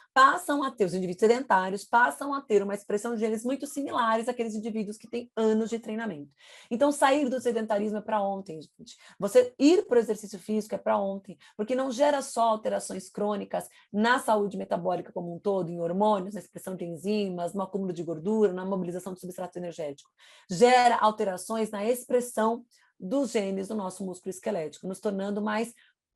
os indivíduos sedentários passam a ter uma expressão de genes muito similares àqueles indivíduos que têm anos de treinamento. Então, sair do sedentarismo é para ontem, gente. Você ir para o exercício físico é para ontem, porque não gera só alterações crônicas na saúde metabólica como um todo, em hormônios, na expressão de enzimas, no acúmulo de gordura, na mobilização do substrato energético. Gera alterações na expressão dos genes do nosso músculo esquelético, nos tornando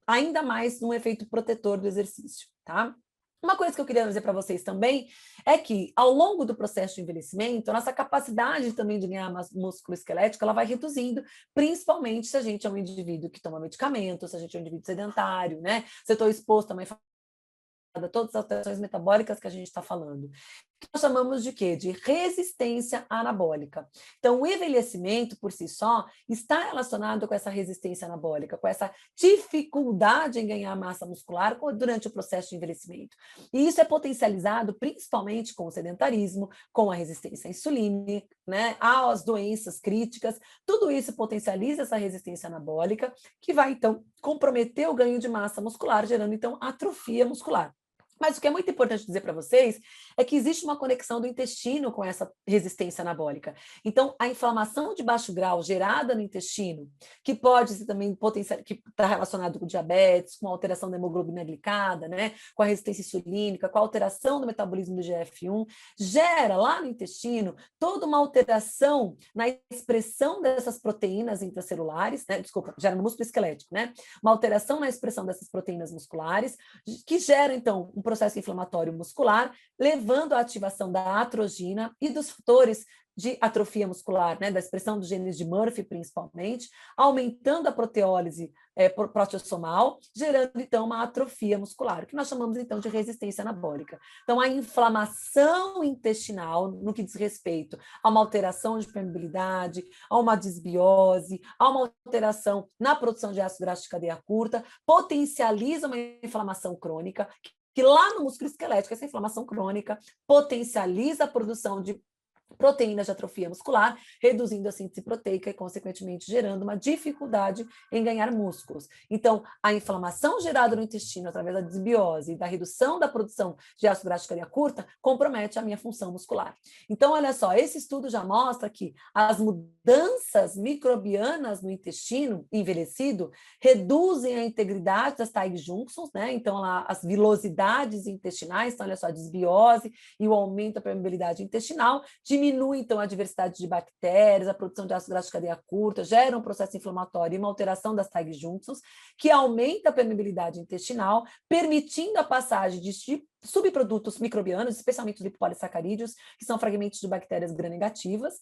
ainda mais um efeito protetor do exercício, tá? Uma coisa que eu queria dizer para vocês também é que, ao longo do processo de envelhecimento, a nossa capacidade também de ganhar músculo esquelético ela vai reduzindo, principalmente se a gente é um indivíduo que toma medicamentos, se a gente é um indivíduo sedentário, né? Se eu estou exposto a todas as alterações metabólicas que a gente está falando. Que nós chamamos de quê? De resistência anabólica. Então, o envelhecimento, por si só, está relacionado com essa resistência anabólica, com essa dificuldade em ganhar massa muscular durante o processo de envelhecimento. E isso é potencializado principalmente com o sedentarismo, com a resistência à insulina, né, às doenças críticas. Tudo isso potencializa essa resistência anabólica, que vai, então, comprometer o ganho de massa muscular, gerando, então, atrofia muscular. Mas o que é muito importante dizer para vocês é que existe uma conexão do intestino com essa resistência anabólica. Então, a inflamação de baixo grau gerada no intestino, que pode ser também que está relacionado com diabetes, com a alteração da hemoglobina glicada, né, com a resistência insulínica, com a alteração do metabolismo do GF1, gera lá no intestino toda uma alteração na expressão dessas proteínas intracelulares, né, gera no músculo esquelético, né, uma alteração na expressão dessas proteínas musculares, que gera, então, um processo inflamatório muscular, levando à ativação da atrogina e dos fatores de atrofia muscular, né, da expressão dos genes de Murphy, principalmente, aumentando a proteólise proteossomal, gerando, então, uma atrofia muscular, que nós chamamos, então, de resistência anabólica. Então, a inflamação intestinal, no que diz respeito a uma alteração de permeabilidade, a uma desbiose, a uma alteração na produção de ácido graxo de cadeia curta, potencializa uma inflamação crônica, que lá no músculo esquelético, essa inflamação crônica potencializa a produção de proteínas de atrofia muscular, reduzindo a síntese proteica e, consequentemente, gerando uma dificuldade em ganhar músculos. Então, a inflamação gerada no intestino através da desbiose e da redução da produção de ácido graxo de cadeia curta compromete a minha função muscular. Então, olha só, esse estudo já mostra que as mudanças microbianas no intestino envelhecido reduzem a integridade das tight junctions, né? Então, lá, as vilosidades intestinais, então, olha só, a desbiose e o aumento da permeabilidade intestinal diminui, então, a diversidade de bactérias, a produção de ácido graxo de cadeia curta, gera um processo inflamatório e uma alteração das tight junctions, que aumenta a permeabilidade intestinal, permitindo a passagem de subprodutos microbianos, especialmente os lipopolissacarídeos, que são fragmentos de bactérias gram-negativas,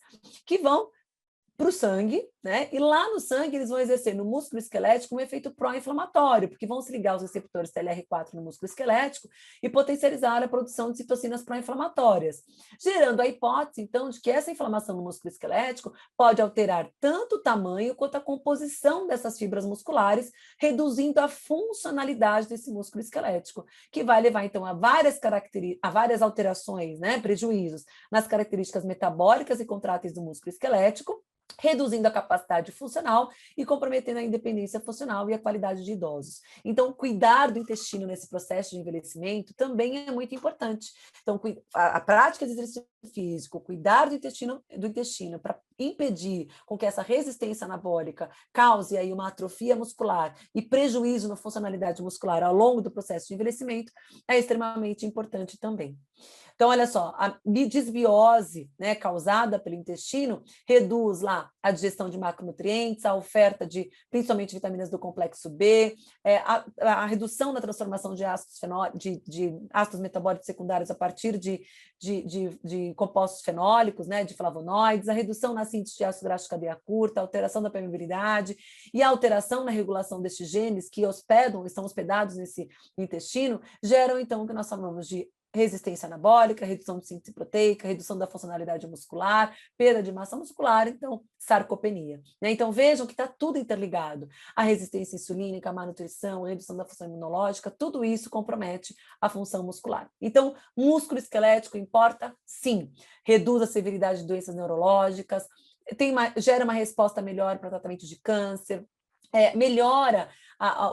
que vão para o sangue, né? E lá no sangue eles vão exercer no músculo esquelético um efeito pró-inflamatório, porque vão se ligar os receptores TLR4 no músculo esquelético e potencializar a produção de citocinas pró-inflamatórias, gerando a hipótese, então, de que essa inflamação no músculo esquelético pode alterar tanto o tamanho quanto a composição dessas fibras musculares, reduzindo a funcionalidade desse músculo esquelético, que vai levar, então, a várias alterações, né, prejuízos nas características metabólicas e contráteis do músculo esquelético, reduzindo a capacidade funcional e comprometendo a independência funcional e a qualidade de idosos. Então, cuidar do intestino nesse processo de envelhecimento também é muito importante. Então, a prática de exercício físico, cuidar do intestino para impedir com que essa resistência anabólica cause aí uma atrofia muscular e prejuízo na funcionalidade muscular ao longo do processo de envelhecimento é extremamente importante também. Então, olha só, a disbiose, né, causada pelo intestino reduz lá a digestão de macronutrientes, a oferta de, principalmente, vitaminas do complexo B, a redução da transformação de ácidos, de ácidos metabólicos secundários a partir de compostos fenólicos, né, de flavonoides, a redução na síntese de ácido graxo de cadeia curta, a alteração da permeabilidade e a alteração na regulação destes genes que estão hospedados nesse intestino, geram, então, o que nós chamamos de resistência anabólica, redução de síntese proteica, redução da funcionalidade muscular, perda de massa muscular, então, sarcopenia. Né? Então, vejam que está tudo interligado. A resistência insulínica, a má nutrição, a redução da função imunológica, tudo isso compromete a função muscular. Então, músculo esquelético importa? Sim. Reduz a severidade de doenças neurológicas, gera uma resposta melhor para o tratamento de câncer, melhora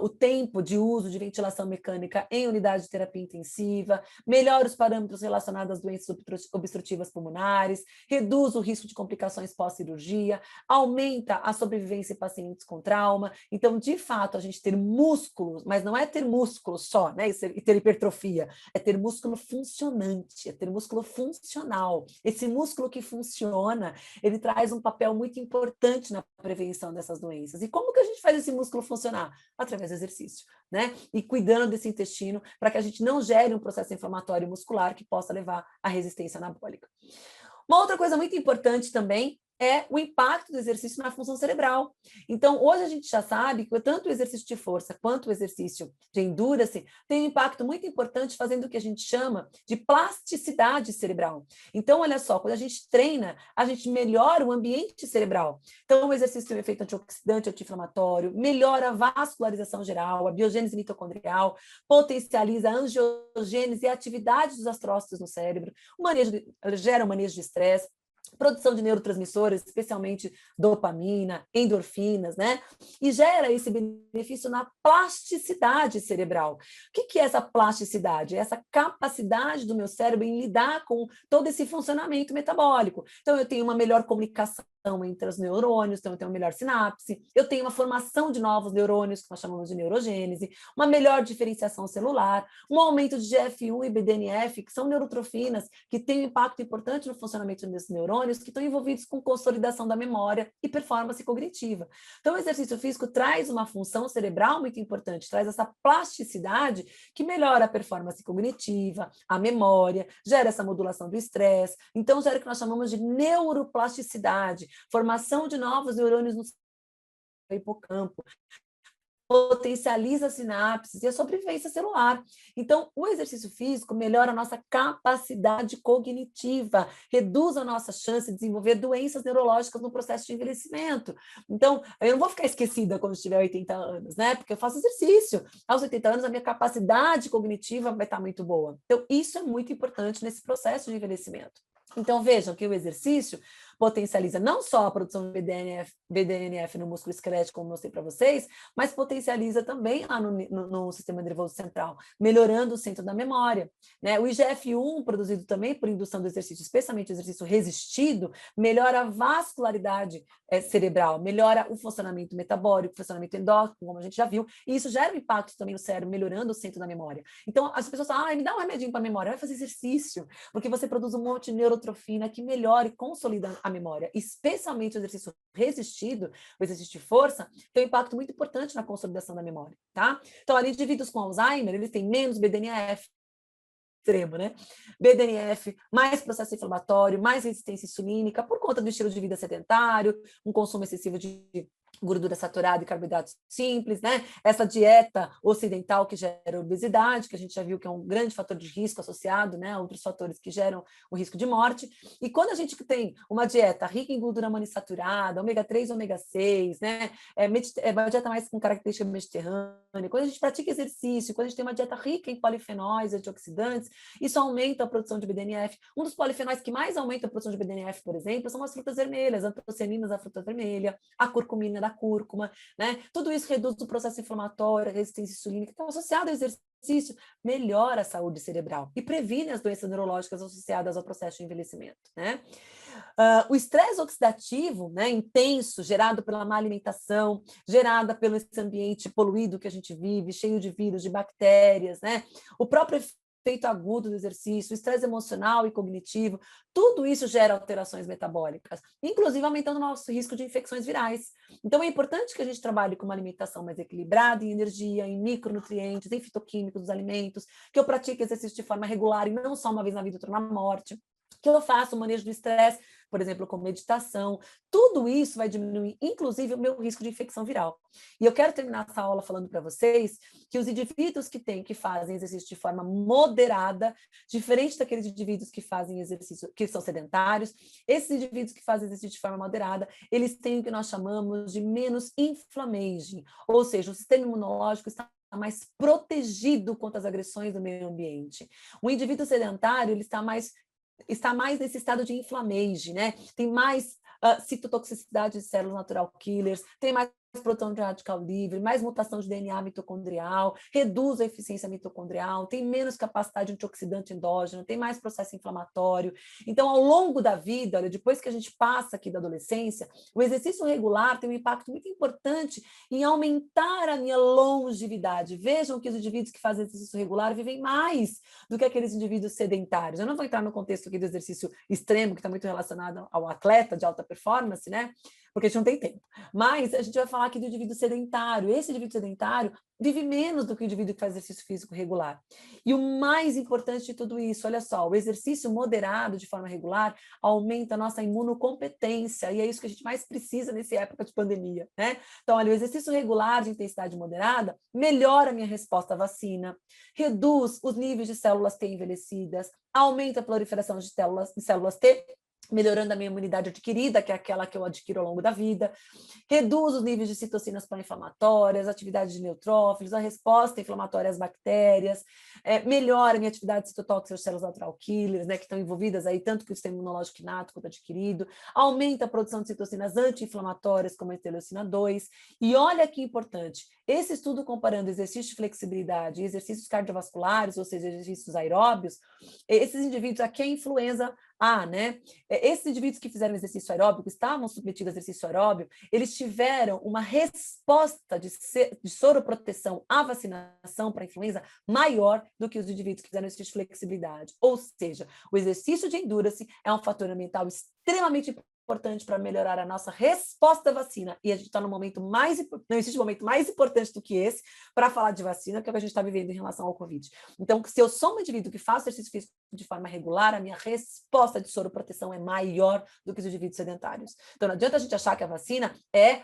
o tempo de uso de ventilação mecânica em unidade de terapia intensiva, melhora os parâmetros relacionados às doenças obstrutivas pulmonares, reduz o risco de complicações pós-cirurgia, aumenta a sobrevivência em pacientes com trauma. Então, de fato, a gente ter músculos, mas não é ter músculo só, né, e ter hipertrofia, é ter músculo funcionante, é ter músculo funcional. Esse músculo que funciona, ele traz um papel muito importante na prevenção dessas doenças. E como que a gente faz esse músculo funcionar? Através do exercício, né? E cuidando desse intestino para que a gente não gere um processo inflamatório muscular que possa levar à resistência anabólica. Uma outra coisa muito importante também é o impacto do exercício na função cerebral. Então, hoje a gente já sabe que tanto o exercício de força quanto o exercício de endurance tem um impacto muito importante fazendo o que a gente chama de plasticidade cerebral. Então, olha só, quando a gente treina, a gente melhora o ambiente cerebral. Então, o exercício tem um efeito antioxidante, anti-inflamatório, melhora a vascularização geral, a biogênese mitocondrial, potencializa a angiogênese e a atividade dos astrócitos no cérebro, gera um manejo de estresse, produção de neurotransmissores, especialmente dopamina, endorfinas, né? E gera esse benefício na plasticidade cerebral. O que é essa plasticidade? É essa capacidade do meu cérebro em lidar com todo esse funcionamento metabólico. Então, eu tenho uma melhor comunicação entre os neurônios, então eu tenho uma melhor sinapse, eu tenho uma formação de novos neurônios, que nós chamamos de neurogênese, uma melhor diferenciação celular, um aumento de GF1 e BDNF, que são neurotrofinas, que têm um impacto importante no funcionamento desses neurônios, que estão envolvidos com consolidação da memória e performance cognitiva. Então, o exercício físico traz uma função cerebral muito importante, traz essa plasticidade que melhora a performance cognitiva, a memória, gera essa modulação do estresse, então gera o que nós chamamos de neuroplasticidade, formação de novos neurônios no hipocampo, potencializa as sinapses e a sobrevivência celular. Então, o exercício físico melhora a nossa capacidade cognitiva, reduz a nossa chance de desenvolver doenças neurológicas no processo de envelhecimento. Então, eu não vou ficar esquecida quando tiver 80 anos, né? Porque eu faço exercício. Aos 80 anos, a minha capacidade cognitiva vai estar muito boa. Então, isso é muito importante nesse processo de envelhecimento. Então, vejam que o exercício potencializa não só a produção de BDNF no músculo esquelético, como eu mostrei para vocês, mas potencializa também lá no sistema nervoso central, melhorando o centro da memória. Né? O IGF-1, produzido também por indução do exercício, especialmente o exercício resistido, melhora a vascularidade cerebral, melhora o funcionamento metabólico, o funcionamento endócrino, como a gente já viu, e isso gera um impacto também no cérebro, melhorando o centro da memória. Então, as pessoas falam, me dá um remedinho para a memória, vai fazer exercício, porque você produz um monte de neurotrofina que melhora e consolida a memória, especialmente o exercício resistido, o exercício de força, tem um impacto muito importante na consolidação da memória, tá? Então, ali, indivíduos com Alzheimer, eles têm menos BDNF, extremo, né? BDNF, mais processo inflamatório, mais resistência insulínica, por conta do estilo de vida sedentário, um consumo excessivo de gordura saturada e carboidratos simples, né? Essa dieta ocidental que gera obesidade, que a gente já viu que é um grande fator de risco associado, né, a outros fatores que geram o risco de morte. E quando a gente tem uma dieta rica em gordura monoinsaturada, ômega 3, ômega 6, né, uma dieta mais com característica mediterrânea, quando a gente pratica exercício, quando a gente tem uma dieta rica em polifenóis, antioxidantes, isso aumenta a produção de BDNF. Um dos polifenóis que mais aumenta a produção de BDNF, por exemplo, são as frutas vermelhas, antocianinas da fruta vermelha, a curcumina da cúrcuma, né? Tudo isso reduz o processo inflamatório, a resistência insulínica, que está associado ao exercício, melhora a saúde cerebral e previne as doenças neurológicas associadas ao processo de envelhecimento, né? O estresse oxidativo, né, intenso, gerado pela má alimentação, gerada pelo esse ambiente poluído que a gente vive, cheio de vírus, de bactérias, né? O próprio efeito agudo do exercício, o estresse emocional e cognitivo, tudo isso gera alterações metabólicas, inclusive aumentando o nosso risco de infecções virais. Então, é importante que a gente trabalhe com uma alimentação mais equilibrada em energia, em micronutrientes, em fitoquímicos dos alimentos, que eu pratique exercício de forma regular e não só uma vez na vida, outra na morte, que eu faça o manejo do estresse, por exemplo, com meditação. Tudo isso vai diminuir, inclusive, o meu risco de infecção viral. E eu quero terminar essa aula falando para vocês que os indivíduos que fazem exercício de forma moderada, diferente daqueles indivíduos que fazem exercício, que são sedentários, esses indivíduos que fazem exercício de forma moderada, eles têm o que nós chamamos de menos inflammation, ou seja, o sistema imunológico está mais protegido contra as agressões do meio ambiente. O indivíduo sedentário, ele está mais nesse estado de inflammation, né? Tem mais citotoxicidade de células natural killers, tem mais produção de radical livre, mais mutação de DNA mitocondrial, reduz a eficiência mitocondrial, tem menos capacidade antioxidante endógena, tem mais processo inflamatório. Então, ao longo da vida, olha, depois que a gente passa aqui da adolescência, o exercício regular tem um impacto muito importante em aumentar a minha longevidade. Vejam que os indivíduos que fazem exercício regular vivem mais do que aqueles indivíduos sedentários. Eu não vou entrar no contexto aqui do exercício extremo, que está muito relacionado ao atleta de alta performance, né? Porque a gente não tem tempo. Mas a gente vai falar aqui do indivíduo sedentário. Esse indivíduo sedentário vive menos do que o indivíduo que faz exercício físico regular. E o mais importante de tudo isso, olha só, o exercício moderado de forma regular aumenta a nossa imunocompetência, e é isso que a gente mais precisa nessa época de pandemia, né? Então, olha, o exercício regular de intensidade moderada melhora a minha resposta à vacina, reduz os níveis de células T envelhecidas, aumenta a proliferação de células T, melhorando a minha imunidade adquirida, que é aquela que eu adquiro ao longo da vida, reduz os níveis de citocinas pró-inflamatórias, atividade de neutrófilos, a resposta inflamatória às bactérias, melhora a minha atividade citotóxica das células natural killers, né, que estão envolvidas aí tanto que o sistema imunológico inato quanto adquirido, aumenta a produção de citocinas anti-inflamatórias, como a interleucina 2, e olha que importante, esse estudo comparando exercício de flexibilidade e exercícios cardiovasculares, ou seja, exercícios aeróbios, esses indivíduos, aqui é a influenza A, né? Esses indivíduos que fizeram exercício aeróbico, estavam submetidos a exercício aeróbico, eles tiveram uma resposta de soroproteção à vacinação para a influenza maior do que os indivíduos que fizeram exercício de flexibilidade. Ou seja, o exercício de endurance é um fator ambiental extremamente importante para melhorar a nossa resposta à vacina. E a gente está no momento não existe momento mais importante do que esse para falar de vacina, que é o que a gente está vivendo em relação ao Covid. Então, se eu sou um indivíduo que faz exercício físico de forma regular, a minha resposta de soroproteção é maior do que os indivíduos sedentários. Então, não adianta a gente achar que a vacina é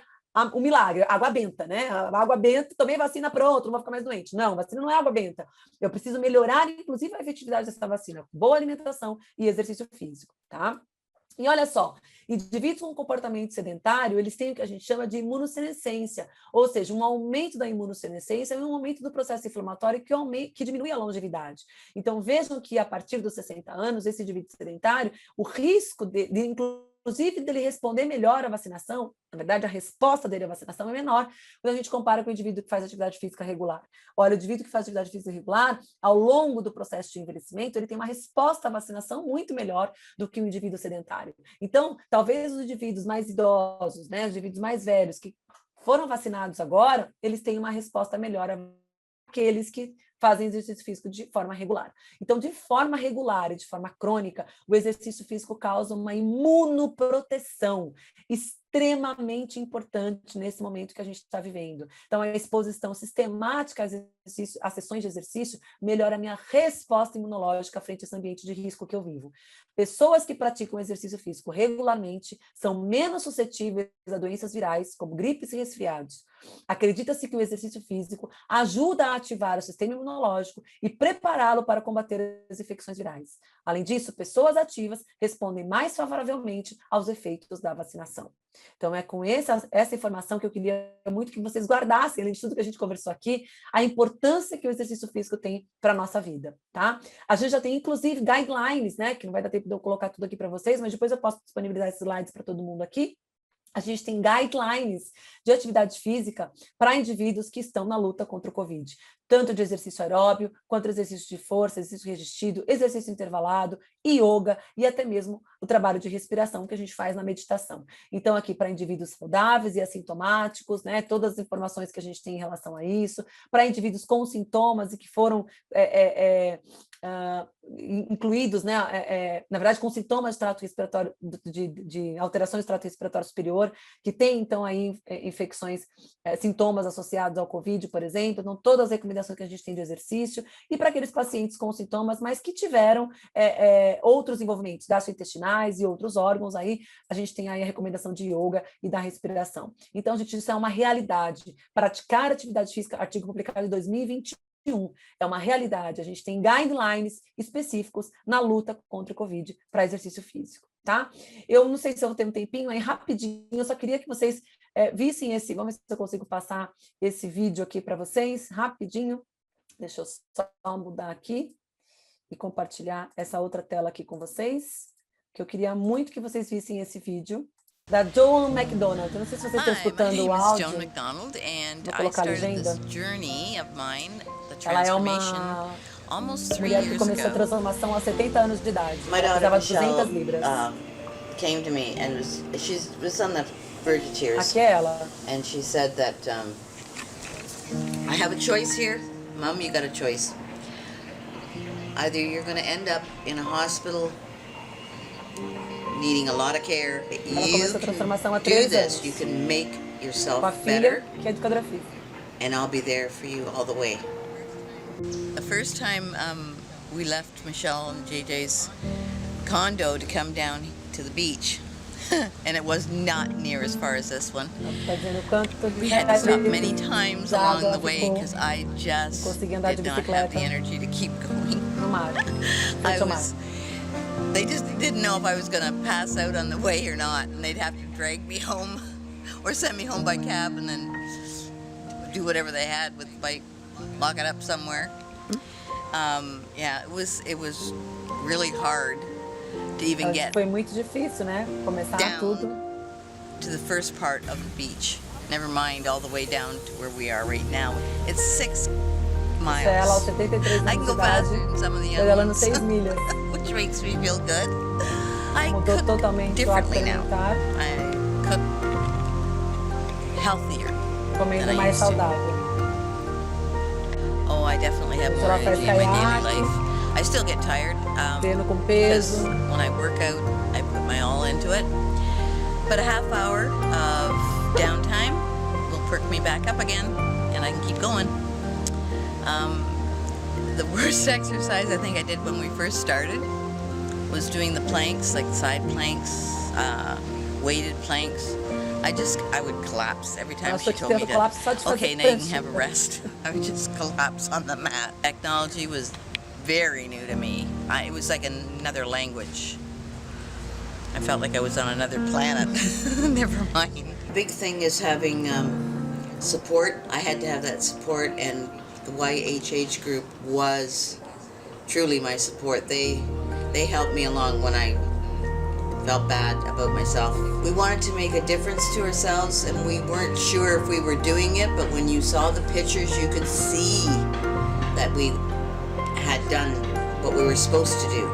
o milagre, água benta, né? A água benta, tomei vacina, pronto, não vou ficar mais doente. Não, vacina não é água benta. Eu preciso melhorar, inclusive, a efetividade dessa vacina. Boa alimentação e exercício físico, tá? E olha só, indivíduos com comportamento sedentário, eles têm o que a gente chama de imunossenescência, ou seja, um aumento da imunossenescência e um aumento do processo inflamatório que diminui a longevidade. Então, vejam que a partir dos 60 anos, esse indivíduo sedentário, o risco inclusive dele responder melhor à vacinação, na verdade, a resposta dele à vacinação é menor quando a gente compara com o indivíduo que faz atividade física regular. Olha, o indivíduo que faz atividade física regular, ao longo do processo de envelhecimento, ele tem uma resposta à vacinação muito melhor do que o indivíduo sedentário. Então, talvez os indivíduos mais idosos, né, os indivíduos mais velhos que foram vacinados agora, eles têm uma resposta melhor àqueles que fazem exercício físico de forma regular. Então, de forma regular e de forma crônica, o exercício físico causa uma imunoproteção extremamente importante nesse momento que a gente está vivendo. Então, a exposição sistemática às sessões de exercício melhora a minha resposta imunológica frente a esse ambiente de risco que eu vivo. Pessoas que praticam exercício físico regularmente são menos suscetíveis a doenças virais, como gripes e resfriados. Acredita-se que o exercício físico ajuda a ativar o sistema imunológico e prepará-lo para combater as infecções virais. Além disso, pessoas ativas respondem mais favoravelmente aos efeitos da vacinação. Então, é com essa informação que eu queria muito que vocês guardassem, além de tudo que a gente conversou aqui, a importância que o exercício físico tem para a nossa vida, tá? A gente já tem, inclusive, guidelines, né? Que não vai dar tempo de eu colocar tudo aqui para vocês, mas depois eu posso disponibilizar esses slides para todo mundo aqui. A gente tem guidelines de atividade física para indivíduos que estão na luta contra o Covid, tanto de exercício aeróbio, quanto exercício de força, exercício resistido, exercício intervalado, yoga e até mesmo o trabalho de respiração que a gente faz na meditação. Então, aqui para indivíduos saudáveis e assintomáticos, né, todas as informações que a gente tem em relação a isso, para indivíduos com sintomas e que foram incluídos, né, na verdade, com sintomas de trato respiratório, de alterações do trato respiratório superior, que tem, então, aí infecções, sintomas associados ao Covid, por exemplo, então, todas as recomendações que a gente tem de exercício, e para aqueles pacientes com sintomas, mas que tiveram outros envolvimentos gastrointestinais e outros órgãos, aí a gente tem aí a recomendação de yoga e da respiração. Então, gente, isso é uma realidade. Praticar atividade física, artigo publicado em 2021, é uma realidade. A gente tem guidelines específicos na luta contra o Covid para exercício físico, tá? Eu não sei se eu vou ter um tempinho aí, rapidinho, eu só queria que vocês vissem vamos ver se eu consigo passar esse vídeo aqui para vocês, rapidinho. Deixa eu só mudar aqui e compartilhar essa outra tela aqui com vocês, que eu queria muito que vocês vissem esse vídeo da Joan McDonald. Eu não sei se vocês estão escutando o áudio. Vou colocar a legenda. Ela é uma mulher que começou a transformação aos 70 anos de idade. Ela pesava 200 libras. Came to me and she was on the verge of tears. Aqui é ela. And she said that I have a choice here. Mom, you got a choice. Either you're going to end up in a hospital needing a lot of care. You can do this. You can make yourself better. Que é educadora física. And I'll be there for you all the way. The first time we left Michelle and JJ's condo to come down to the beach, and it was not near as far as this one. We had to stop many times along the way because I just did not have the energy to keep going. They just didn't know if I was going to pass out on the way or not, and they'd have to drag me home or send me home by cab and then do whatever they had with the bike, lock it up somewhere. Yeah, it was really hard to even get foi muito difícil, né? Começar tudo to the first part of the beach. Never mind all the way down to where we are right now. It's 6 miles. Ela aos 73 anos I can go faster than some of the other ones, 6 milhas. Which makes me feel good. I Mudou cook totalmente differently now. alimentar. I cook healthier. Comendo mais saudável. Oh, I definitely have more energy in my daily life. I still get tired because when I work out, I put my all into it. But a half hour of downtime will perk me back up again, and I can keep going. The worst exercise I think I did when we first started was doing the planks, like side planks, weighted planks. I would collapse every time she told me to, okay, now you can have a rest. I would just collapse on the mat. Technology was very new to me. It was like another language. I felt like I was on another planet. Never mind. Big thing is having support. I had to have that support, and the YHH group was truly my support. They helped me along when I felt bad about myself. We wanted to make a difference to ourselves, and we weren't sure if we were doing it, but when you saw the pictures, you could see that we had done what we were supposed to do.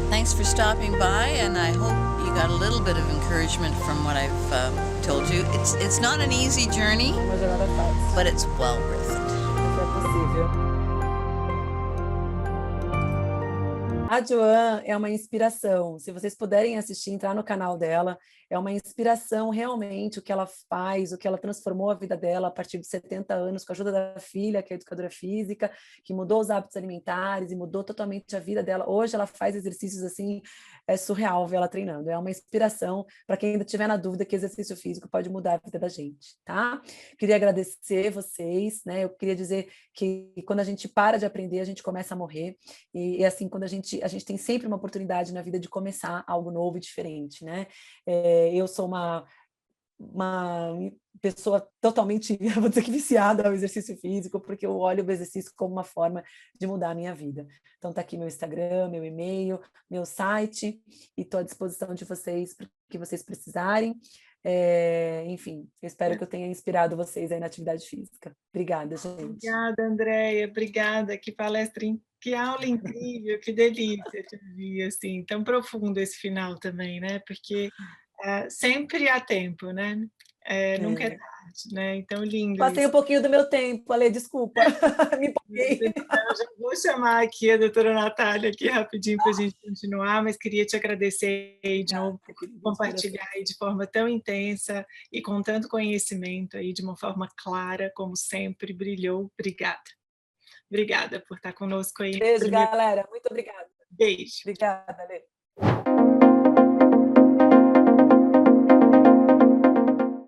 Thanks for stopping by, and I hope you got a little bit of encouragement from what I've told you. It's not an easy journey, but it's well worth it. A Joan é uma inspiração. Se vocês puderem assistir, entrar no canal dela, é uma inspiração realmente o que ela faz, o que ela transformou a vida dela a partir de 70 anos, com a ajuda da filha, que é educadora física, que mudou os hábitos alimentares e mudou totalmente a vida dela. Hoje ela faz exercícios assim, é surreal ver ela treinando. É uma inspiração para quem ainda tiver na dúvida que exercício físico pode mudar a vida da gente, tá? Queria agradecer vocês, né? Eu queria dizer que quando a gente para de aprender, a gente começa a morrer. E assim, quando a gente tem sempre uma oportunidade na vida de começar algo novo e diferente, né? Eu sou uma pessoa totalmente, vou dizer que viciada ao exercício físico, porque eu olho o exercício como uma forma de mudar a minha vida. Então tá aqui meu Instagram, meu e-mail, meu site, e estou à disposição de vocês para o que vocês precisarem. Enfim, eu espero que eu tenha inspirado vocês aí na atividade física. Obrigada, gente. Obrigada, Andréia, obrigada. Que palestra, que aula incrível, que delícia te ouvir, assim, tão profundo esse final também, né? Porque sempre há tempo, né? Nunca é tarde, né? Então, lindo. Passei um pouquinho do meu tempo, Ale, desculpa, me empolguei. Eu já vou chamar aqui a doutora Natália aqui rapidinho para a gente continuar, mas queria te agradecer de novo por compartilhar aí de forma tão intensa e com tanto conhecimento aí, de uma forma clara, como sempre, brilhou. Obrigada. Obrigada por estar conosco aí. Beijo, galera. Muito obrigada. Beijo. Obrigada, Ale.